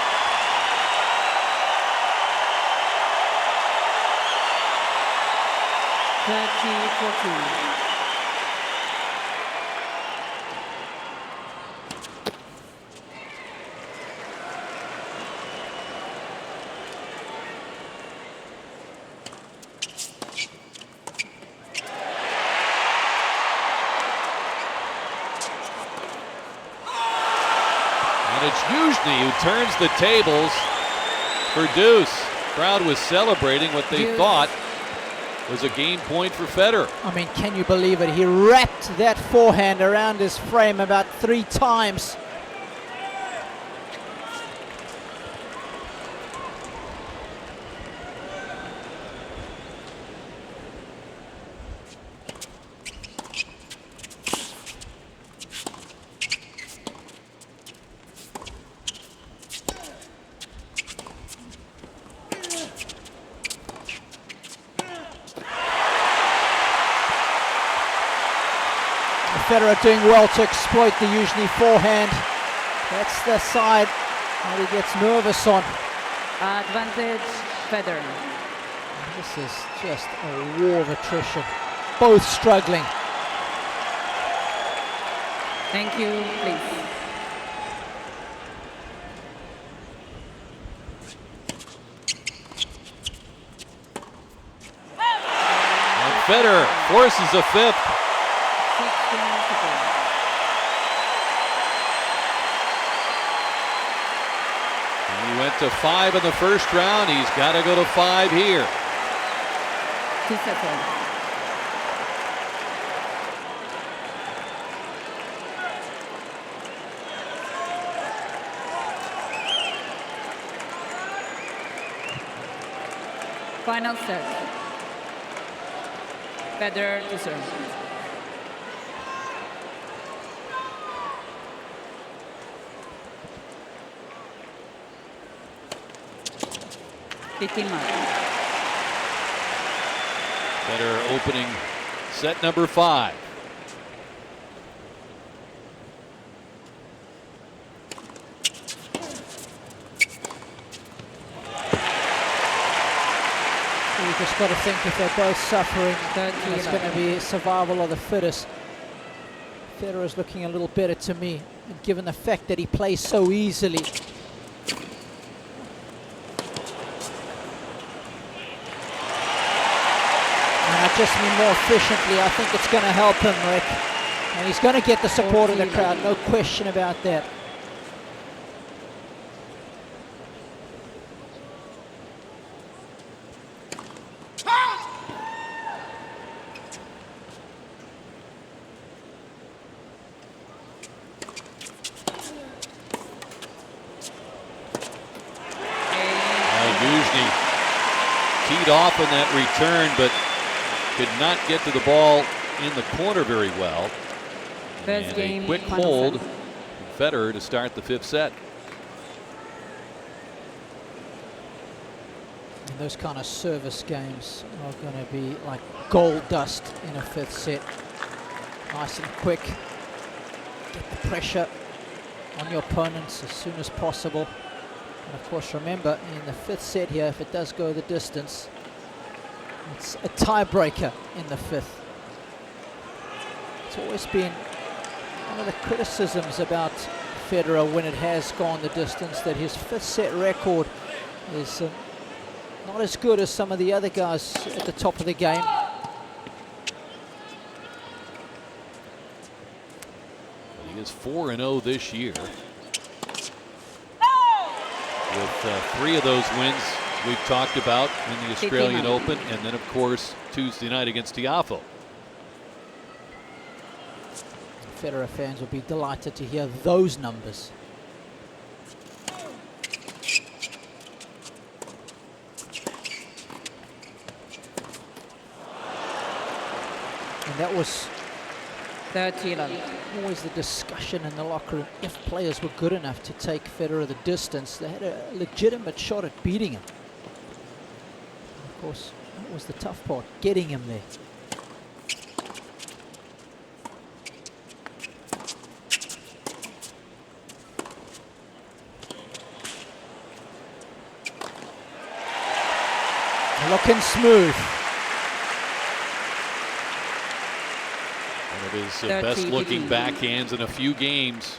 And it's Youzhny who turns the tables for deuce. Crowd was celebrating what they thought was a game point for Federer. I mean, can you believe it? He wrapped that forehand around his frame about 3 times. Federer doing well to exploit the Youzhny forehand. That's the side that he gets nervous on. Advantage Federer. This is just a war of attrition. Both struggling. Thank you, please. And Federer forces a fifth. He went to 5 in the first round. He's got to go to 5 here. 2 sets all. Final set. Federer to serve. Federer opening set number 5. You just got to think if they're both suffering, it's going to be survival of the fittest. Federer's looking a little better to me, and given the fact that he plays so easily. Just mean more efficiently. I think it's going to help him, Rick. And he's going to get the support of the crowd, no question about that. Youzhny teed off in that return, but could not get to the ball in the corner very well. First and game, a quick hold from Federer to start the 5th set. And those kind of service games are going to be like gold dust in a 5th set. Nice and quick. Get the pressure on your opponents as soon as possible. And of course, remember, in the 5th set here, if it does go the distance, it's a tiebreaker in the 5th. It's always been one of the criticisms about Federer when it has gone the distance, that his 5th set record is not as good as some of the other guys at the top of the game. He is 4-0 this year. With 3 of those wins we've talked about in the Australian Open, and then of course Tuesday night against Tiafoe. Federer fans will be delighted to hear those numbers. And that was 30-11. always the discussion in the locker room. If players were good enough to take Federer the distance, they had a legitimate shot at beating him. And of course, that was the tough part, getting him there. Looking smooth. One of his best looking backhands in a few games.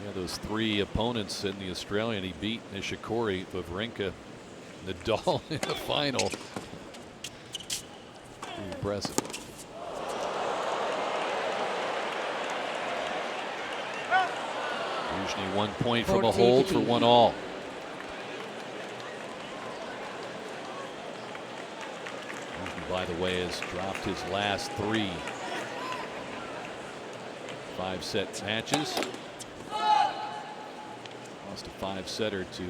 Yeah, those three opponents in the Australian, he beat Nishikori, Wawrinka, Nadal in the final. Pretty impressive. Youzhny 1 point from a hold for 1-all. Youzhny, by the way, has dropped his last 3 5-set matches. Lost a 5-setter to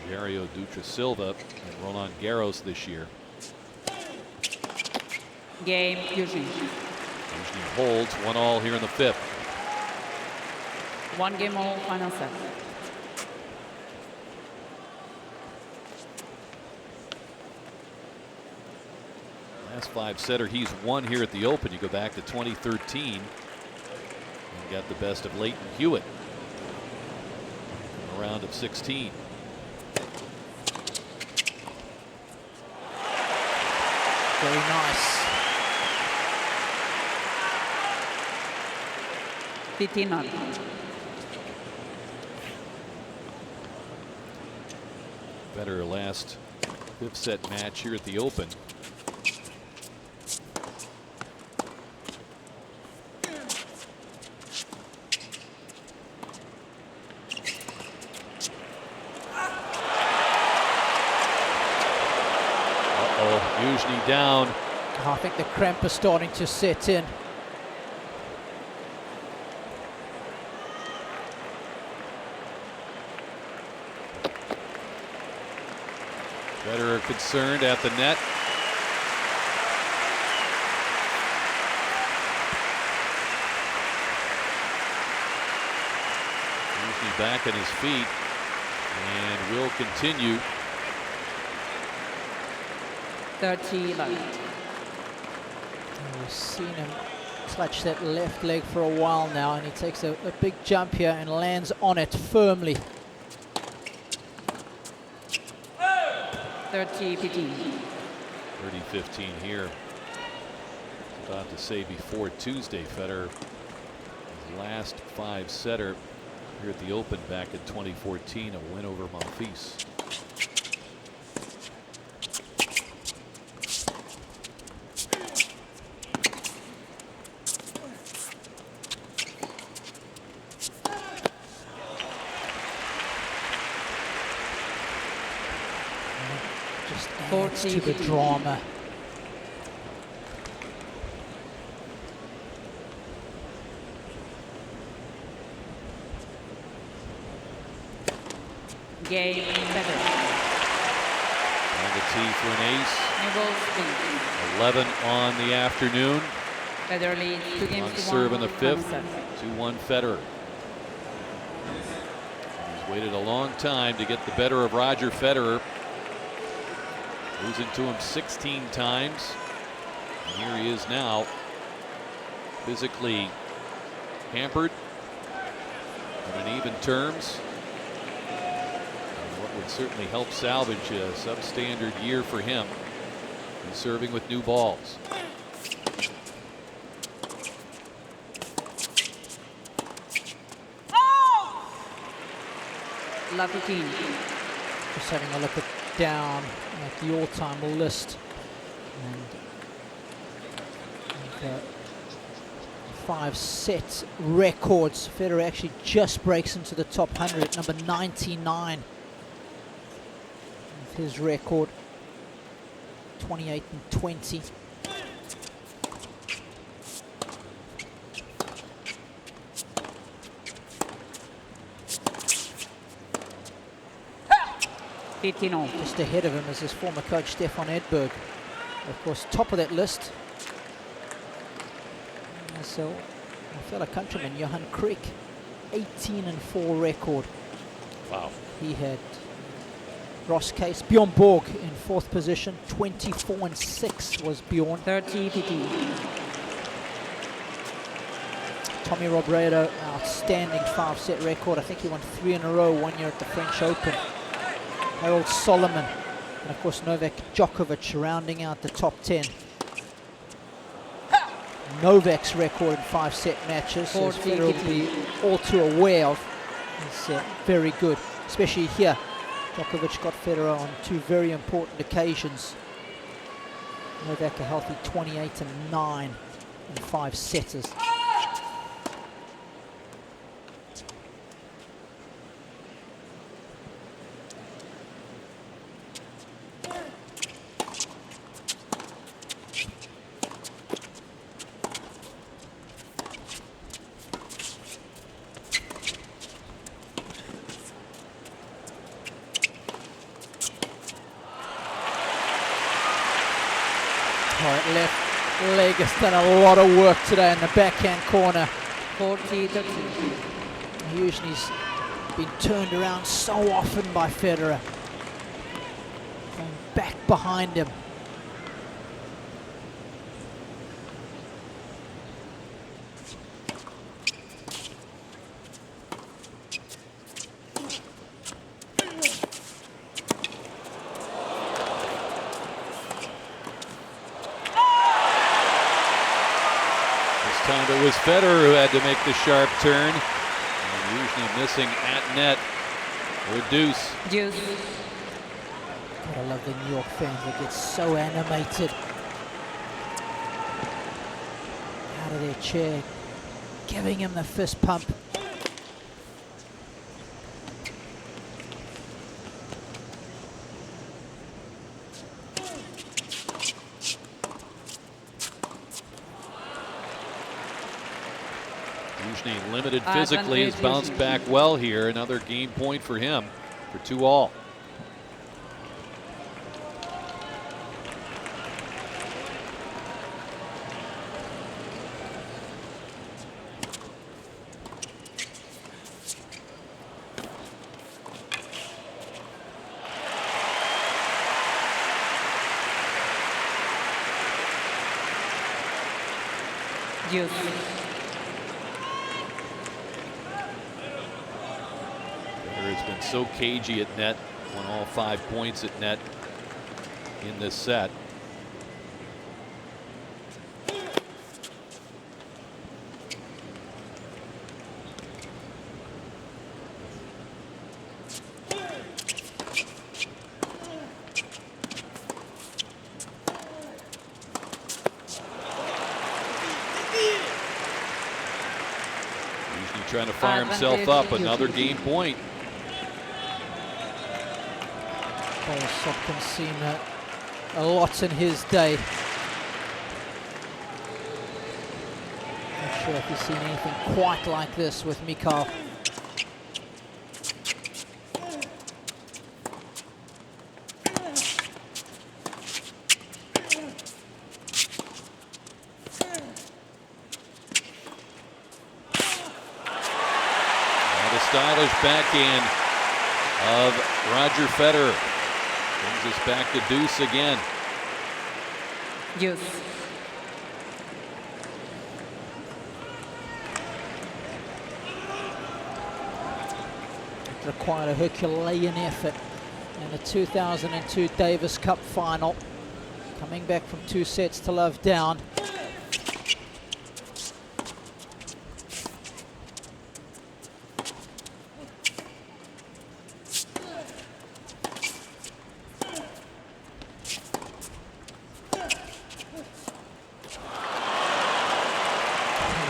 Rogerio Dutra-Silva and Roland Garros this year. Game, Youzhny. Youzhny holds 1-all here in the 5th. 1 game all, final set. Last 5-setter he's won here at the Open. You go back to 2013 and got the best of Leighton Hewitt in a round of 16. Very nice. 15-0. Federer last 5th set match here at the Open. Youzhny down. I think the cramp is starting to set in. Federer concerned at the net. Youzhny back on his feet and will continue. 30-11. We've seen him clutch that left leg for a while now, and he takes a big jump here and lands on it firmly. 30-15. 30-15 here. About to say before Tuesday, Federer, his last 5-setter here at the Open back in 2014, a win over Monfils. Just adds to the drama. Game, Federer. On the tee for an ace. Newell's 11 on the afternoon. Federer leads 2 games On to serve 1. in the 5th. 2-1 Federer. He's waited a long time to get the better of Roger Federer. Losing to him 16 times. And here he is now, physically hampered on even terms. And what would certainly help salvage a substandard year for him. He's serving with new balls. La 15. Just having a look down at the all-time list, and 5-set records. Federer actually just breaks into the top 100 at number 99 with his record 28 and 20. 15 all. Just ahead of him is his former coach, Stefan Edberg. Of course, top of that list. So, my fellow countryman, Johan Kriek, 18-4 record. Wow. He had Ross Case, Bjorn Borg in 4th position, 24-6 was Bjorn. 30 PT. Tommy Robredo, outstanding 5-set record. I think he won 3 in a row 1 year at the French Open. Harold Solomon, and of course Novak Djokovic rounding out the top 10. Novak's record in 5-set matches, as Federer will be all too aware of, is very good, especially here. Djokovic got Federer on 2 very important occasions. Novak a healthy 28-9 in 5-setters. Left leg has done a lot of work today in the backhand corner. 40-30. Youzhny's been turned around so often by Federer. Going back behind him. Time it was Federer who had to make the sharp turn. And Youzhny missing at net. Or deuce. Deuce. I love the New York fans that get so animated. Out of their chair, giving him the fist pump. Youzhny limited physically, has bounced back well here. Another game point for him for 2-all. Deuce. Has been so cagey at net, won all 5 points at net in this set. Youzhny trying to fire himself up, another game point. Sopkin's seen a lot in his day. Not sure if he's seen anything quite like this with Mikhail. And a stylish backhand of Roger Federer. Brings us back to deuce again. Deuce. It required a Herculean effort in the 2002 Davis Cup final. Coming back from 2 sets to love down.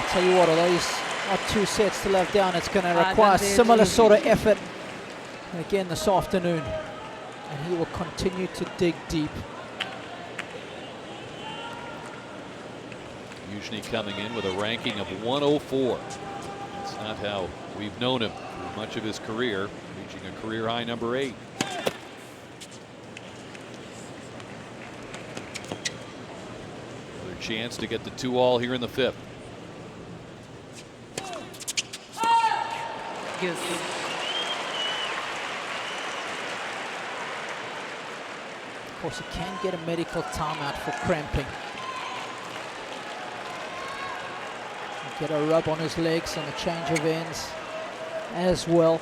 Tell you what, although he's up 2 sets to love down, it's going to require similar sort of effort again this afternoon, and he will continue to dig deep. Youzhny coming in with a ranking of 104. That's not how we've known him through much of his career, reaching a career high number 8. Their chance to get the 2-all here in the 5th. Yes. Of course, he can get a medical timeout for cramping. Get a rub on his legs and a change of ends as well.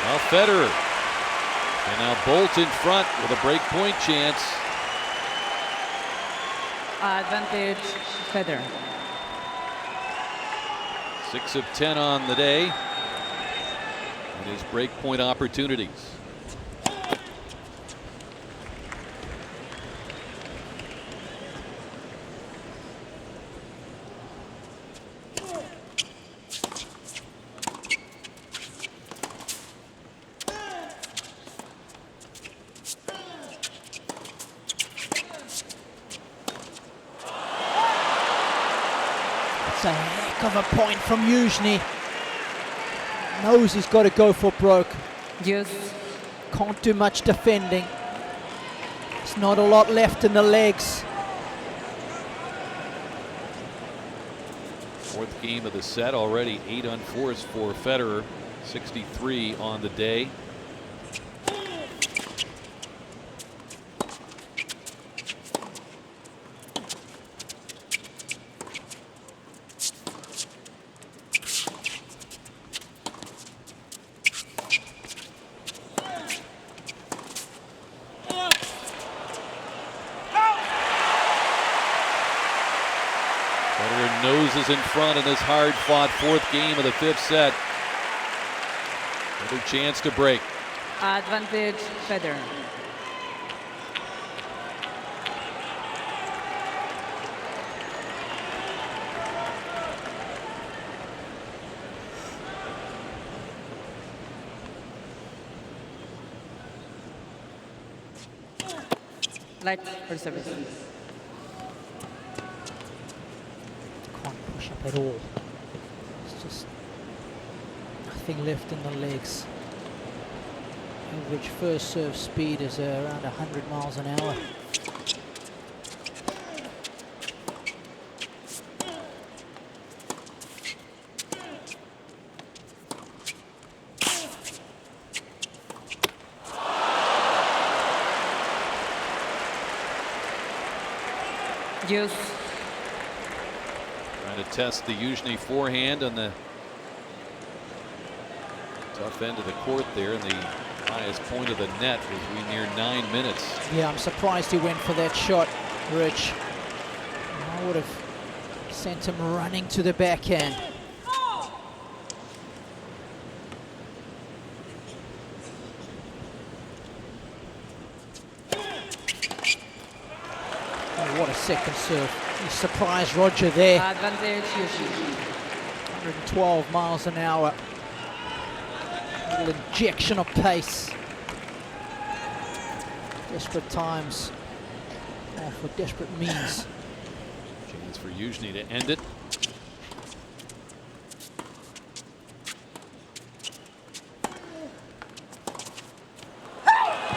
Now Federer can now bolt in front with a break point chance. Advantage Federer. 6 of 10 on the day. And his break point opportunities. It's a heck of a point from Youzhny. Knows he's got to go for broke. Yes. Can't do much defending. There's not a lot left in the legs. 4th game of the set, already 8 unforced for Federer. 63 on the day. Federer noses in front in this hard-fought 4th game of the 5th set. Another chance to break. Advantage Federer. Light for service. Can't push up at all. It's just nothing left in the legs. Average first serve speed is around 100 miles an hour. Yes. Trying to test the Youzhny forehand on the tough end of the court there, and the highest point of the net as we near 9 minutes. Yeah, I'm surprised he went for that shot, Rich. I would have sent him running to the backhand. Oh, what a second serve. He surprised Roger there. Advantage Youzhny. 112 miles an hour. A little injection of pace. Desperate times for desperate means. Chance for Youzhny to end it.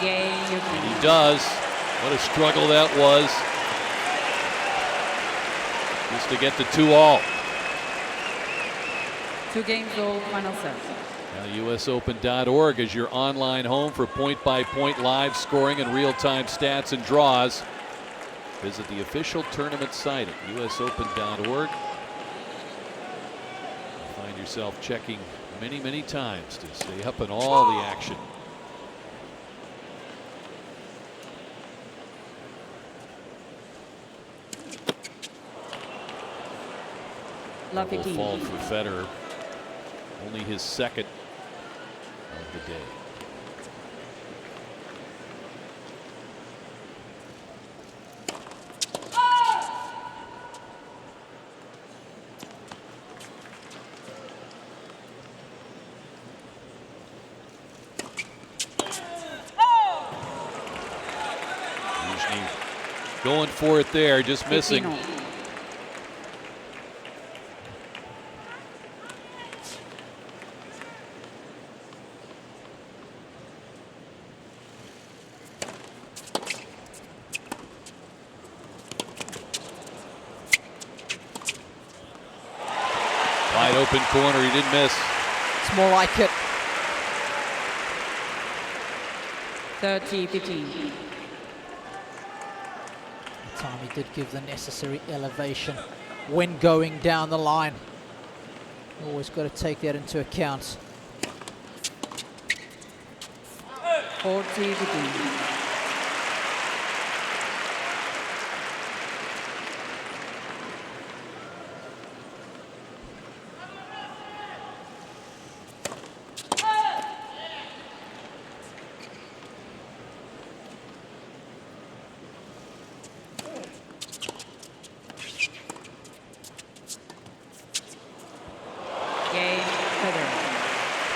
Yay, And Youzhny. he does. What a struggle that was. Just to get the 2-all. 2 games all, final set. Now USOpen.org is your online home for point-by-point live scoring and real-time stats and draws. Visit the official tournament site at USOpen.org. Find yourself checking many, many times to stay up on all the action. Lucky Double team. fall for Federer. Only his second of the day. Youzhny going for it there, just missing. 15-all. Wide open corner, he didn't miss. It's more like it. 30-15. That time he did give the necessary elevation when going down the line. Always got to take that into account. 40-15.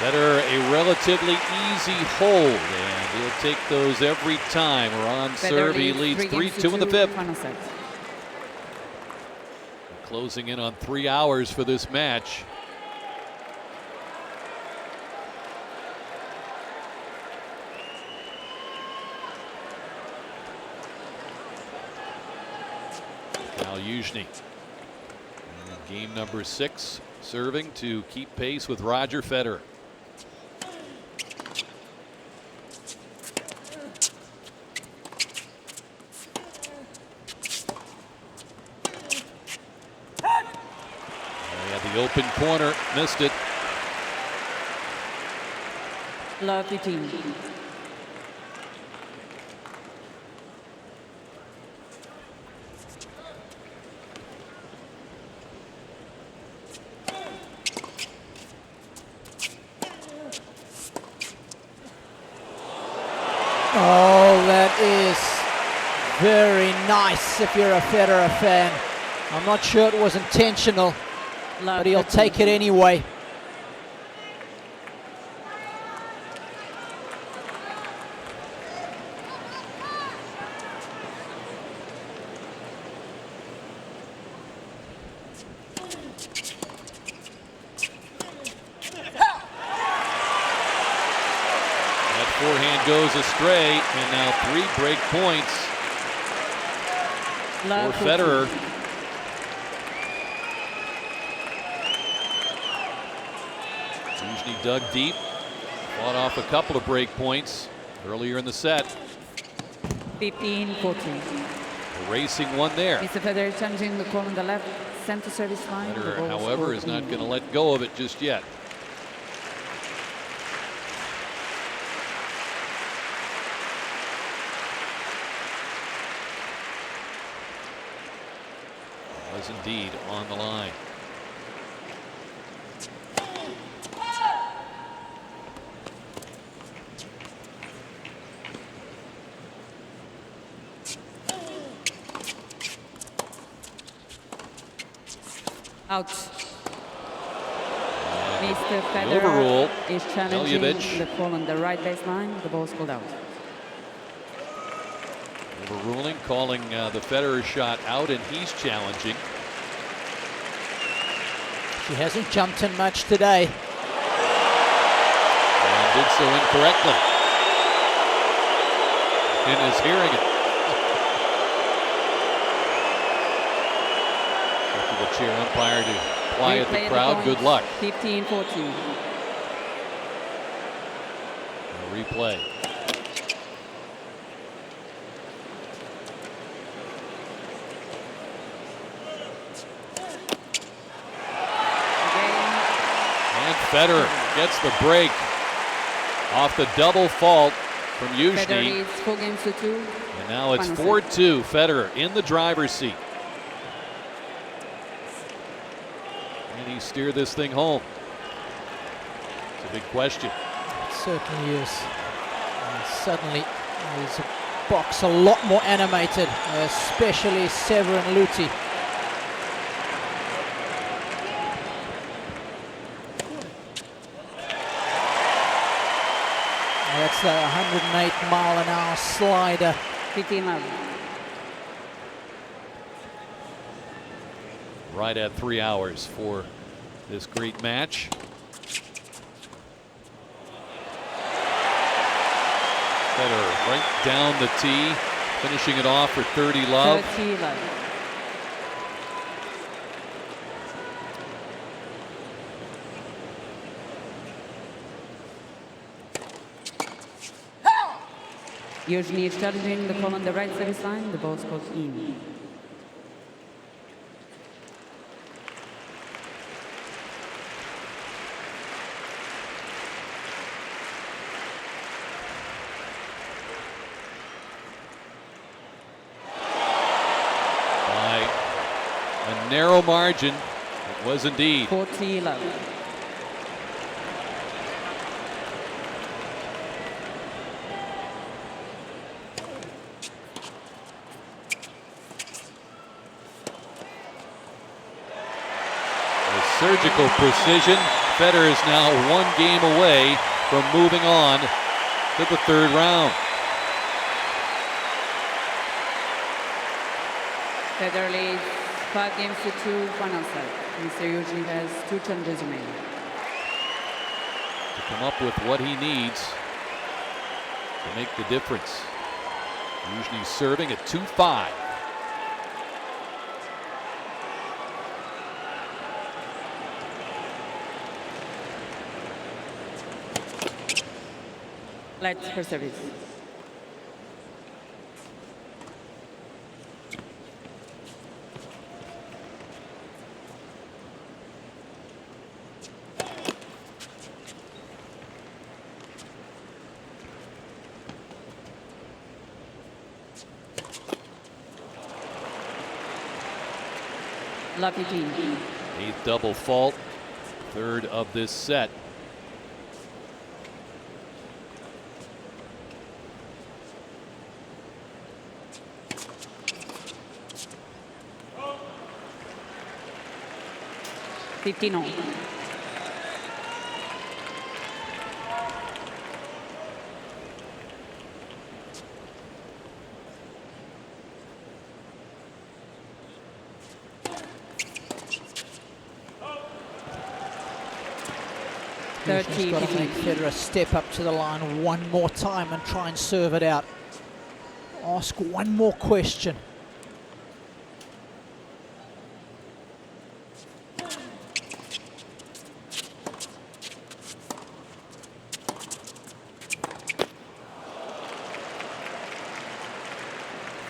Federer, a relatively easy hold, and he'll take those every time. We're on serve. He leads 3-2 in the fifth. Closing in on 3 hours for this match. Mikhail Youzhny. Game number 6, serving to keep pace with Roger Federer. The open corner, missed it. Love 15. Oh, that is very nice if you're a Federer fan. I'm not sure it was intentional, but he'll take it anyway. That forehand goes astray, and now 3 break points for Federer. Youzhny dug deep, fought off a couple of break points earlier in the set. 15-14. Racing one there. Mr. Federer changing the call on the left center service line. Federer, however, is not going to let go of it just yet. Was indeed on the line. Out. Mr. Federer overrule. is challenging Eljevic. the call on the right baseline. The ball's called out. Overruling, calling the Federer shot out, and he's challenging. She hasn't jumped in much today. And did so incorrectly. And is hearing it. Up to the chair umpire to quiet the crowd. Good luck. 15-14. Replay. And Federer gets the break off the double fault from Youzhny. Federer leads 4-2. And now it's 4-2. Federer in the driver's seat. And he steered this thing home. It's a big question. It certainly is. And suddenly there's a box a lot more animated, especially Severin Luthi. That's the 108-mile-an-hour slider. 15-11. Right at 3 hours for this great match. Federer right down the tee, finishing it off for 30 love. 30-11. Youzhny is challenging the call on the right service line. The ball's called in. By a narrow margin, it was indeed. 40-11. Surgical precision. Federer is now one game away from moving on to the third round. Federer leads 5-2 final set. Mr. Youzhny has 2 challenges remaining. To come up with what he needs to make the difference. Youzhny serving at 2-5. Lights for service. Lucky team. 8th double fault, third of this set. $15. He's got to make Federer step up to the line one more time and try and serve it out. Ask one more question.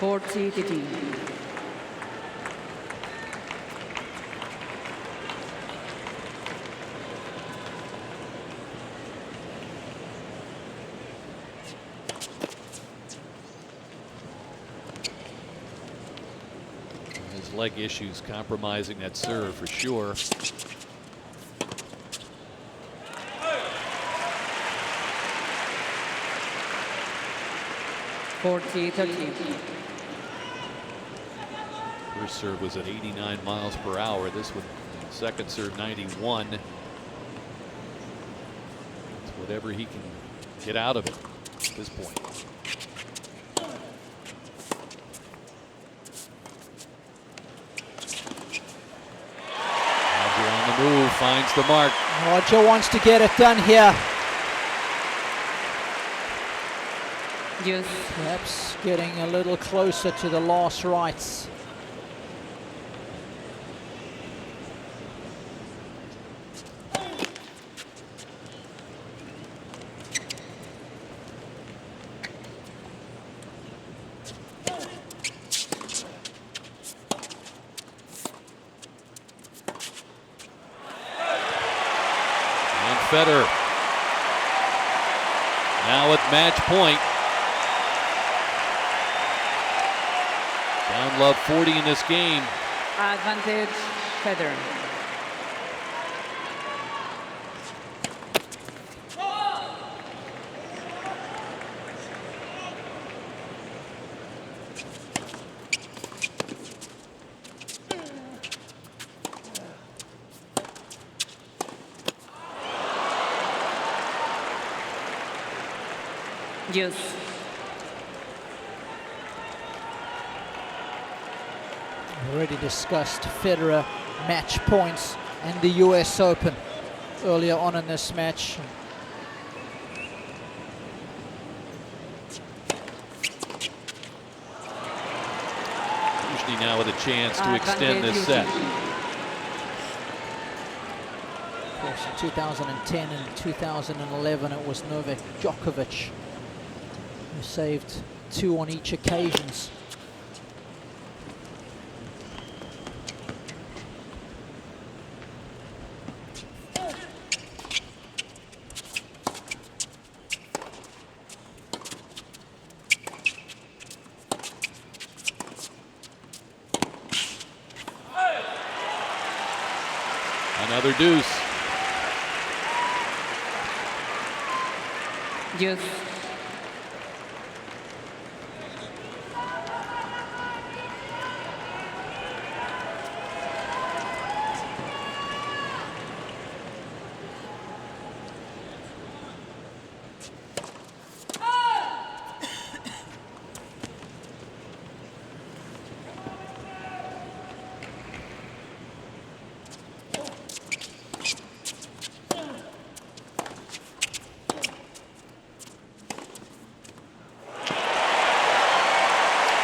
$40-15. His leg issues compromising that serve for sure. $40-13. First serve was at 89 miles per hour. This one, second serve, 91. It's whatever he can get out of it at this point. Roger on the move, finds the mark. Roger wants to get it done here. Yes. Perhaps getting a little closer to the last rights. And Federer now at match point. Down love 40 in this game. Advantage, Federer. Yes. Already discussed Federer match points and the US Open earlier on in this match. Youzhny now with a chance to extend this set. Of course, in 2010 and 2011 it was Novak Djokovic who saved 2 on each occasions. Another deuce. Deuce.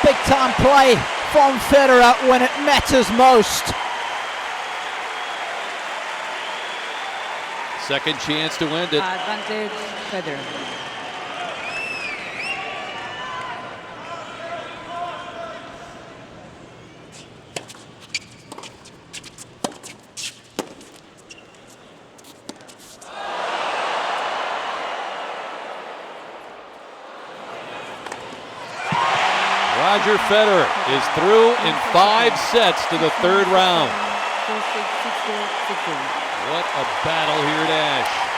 Big time play from Federer when it matters most. Second chance to end it. Advantage Federer. Roger Federer is through in 5 sets to the third round. 4-6, 6-4, 6-4. What a battle here at Ashe.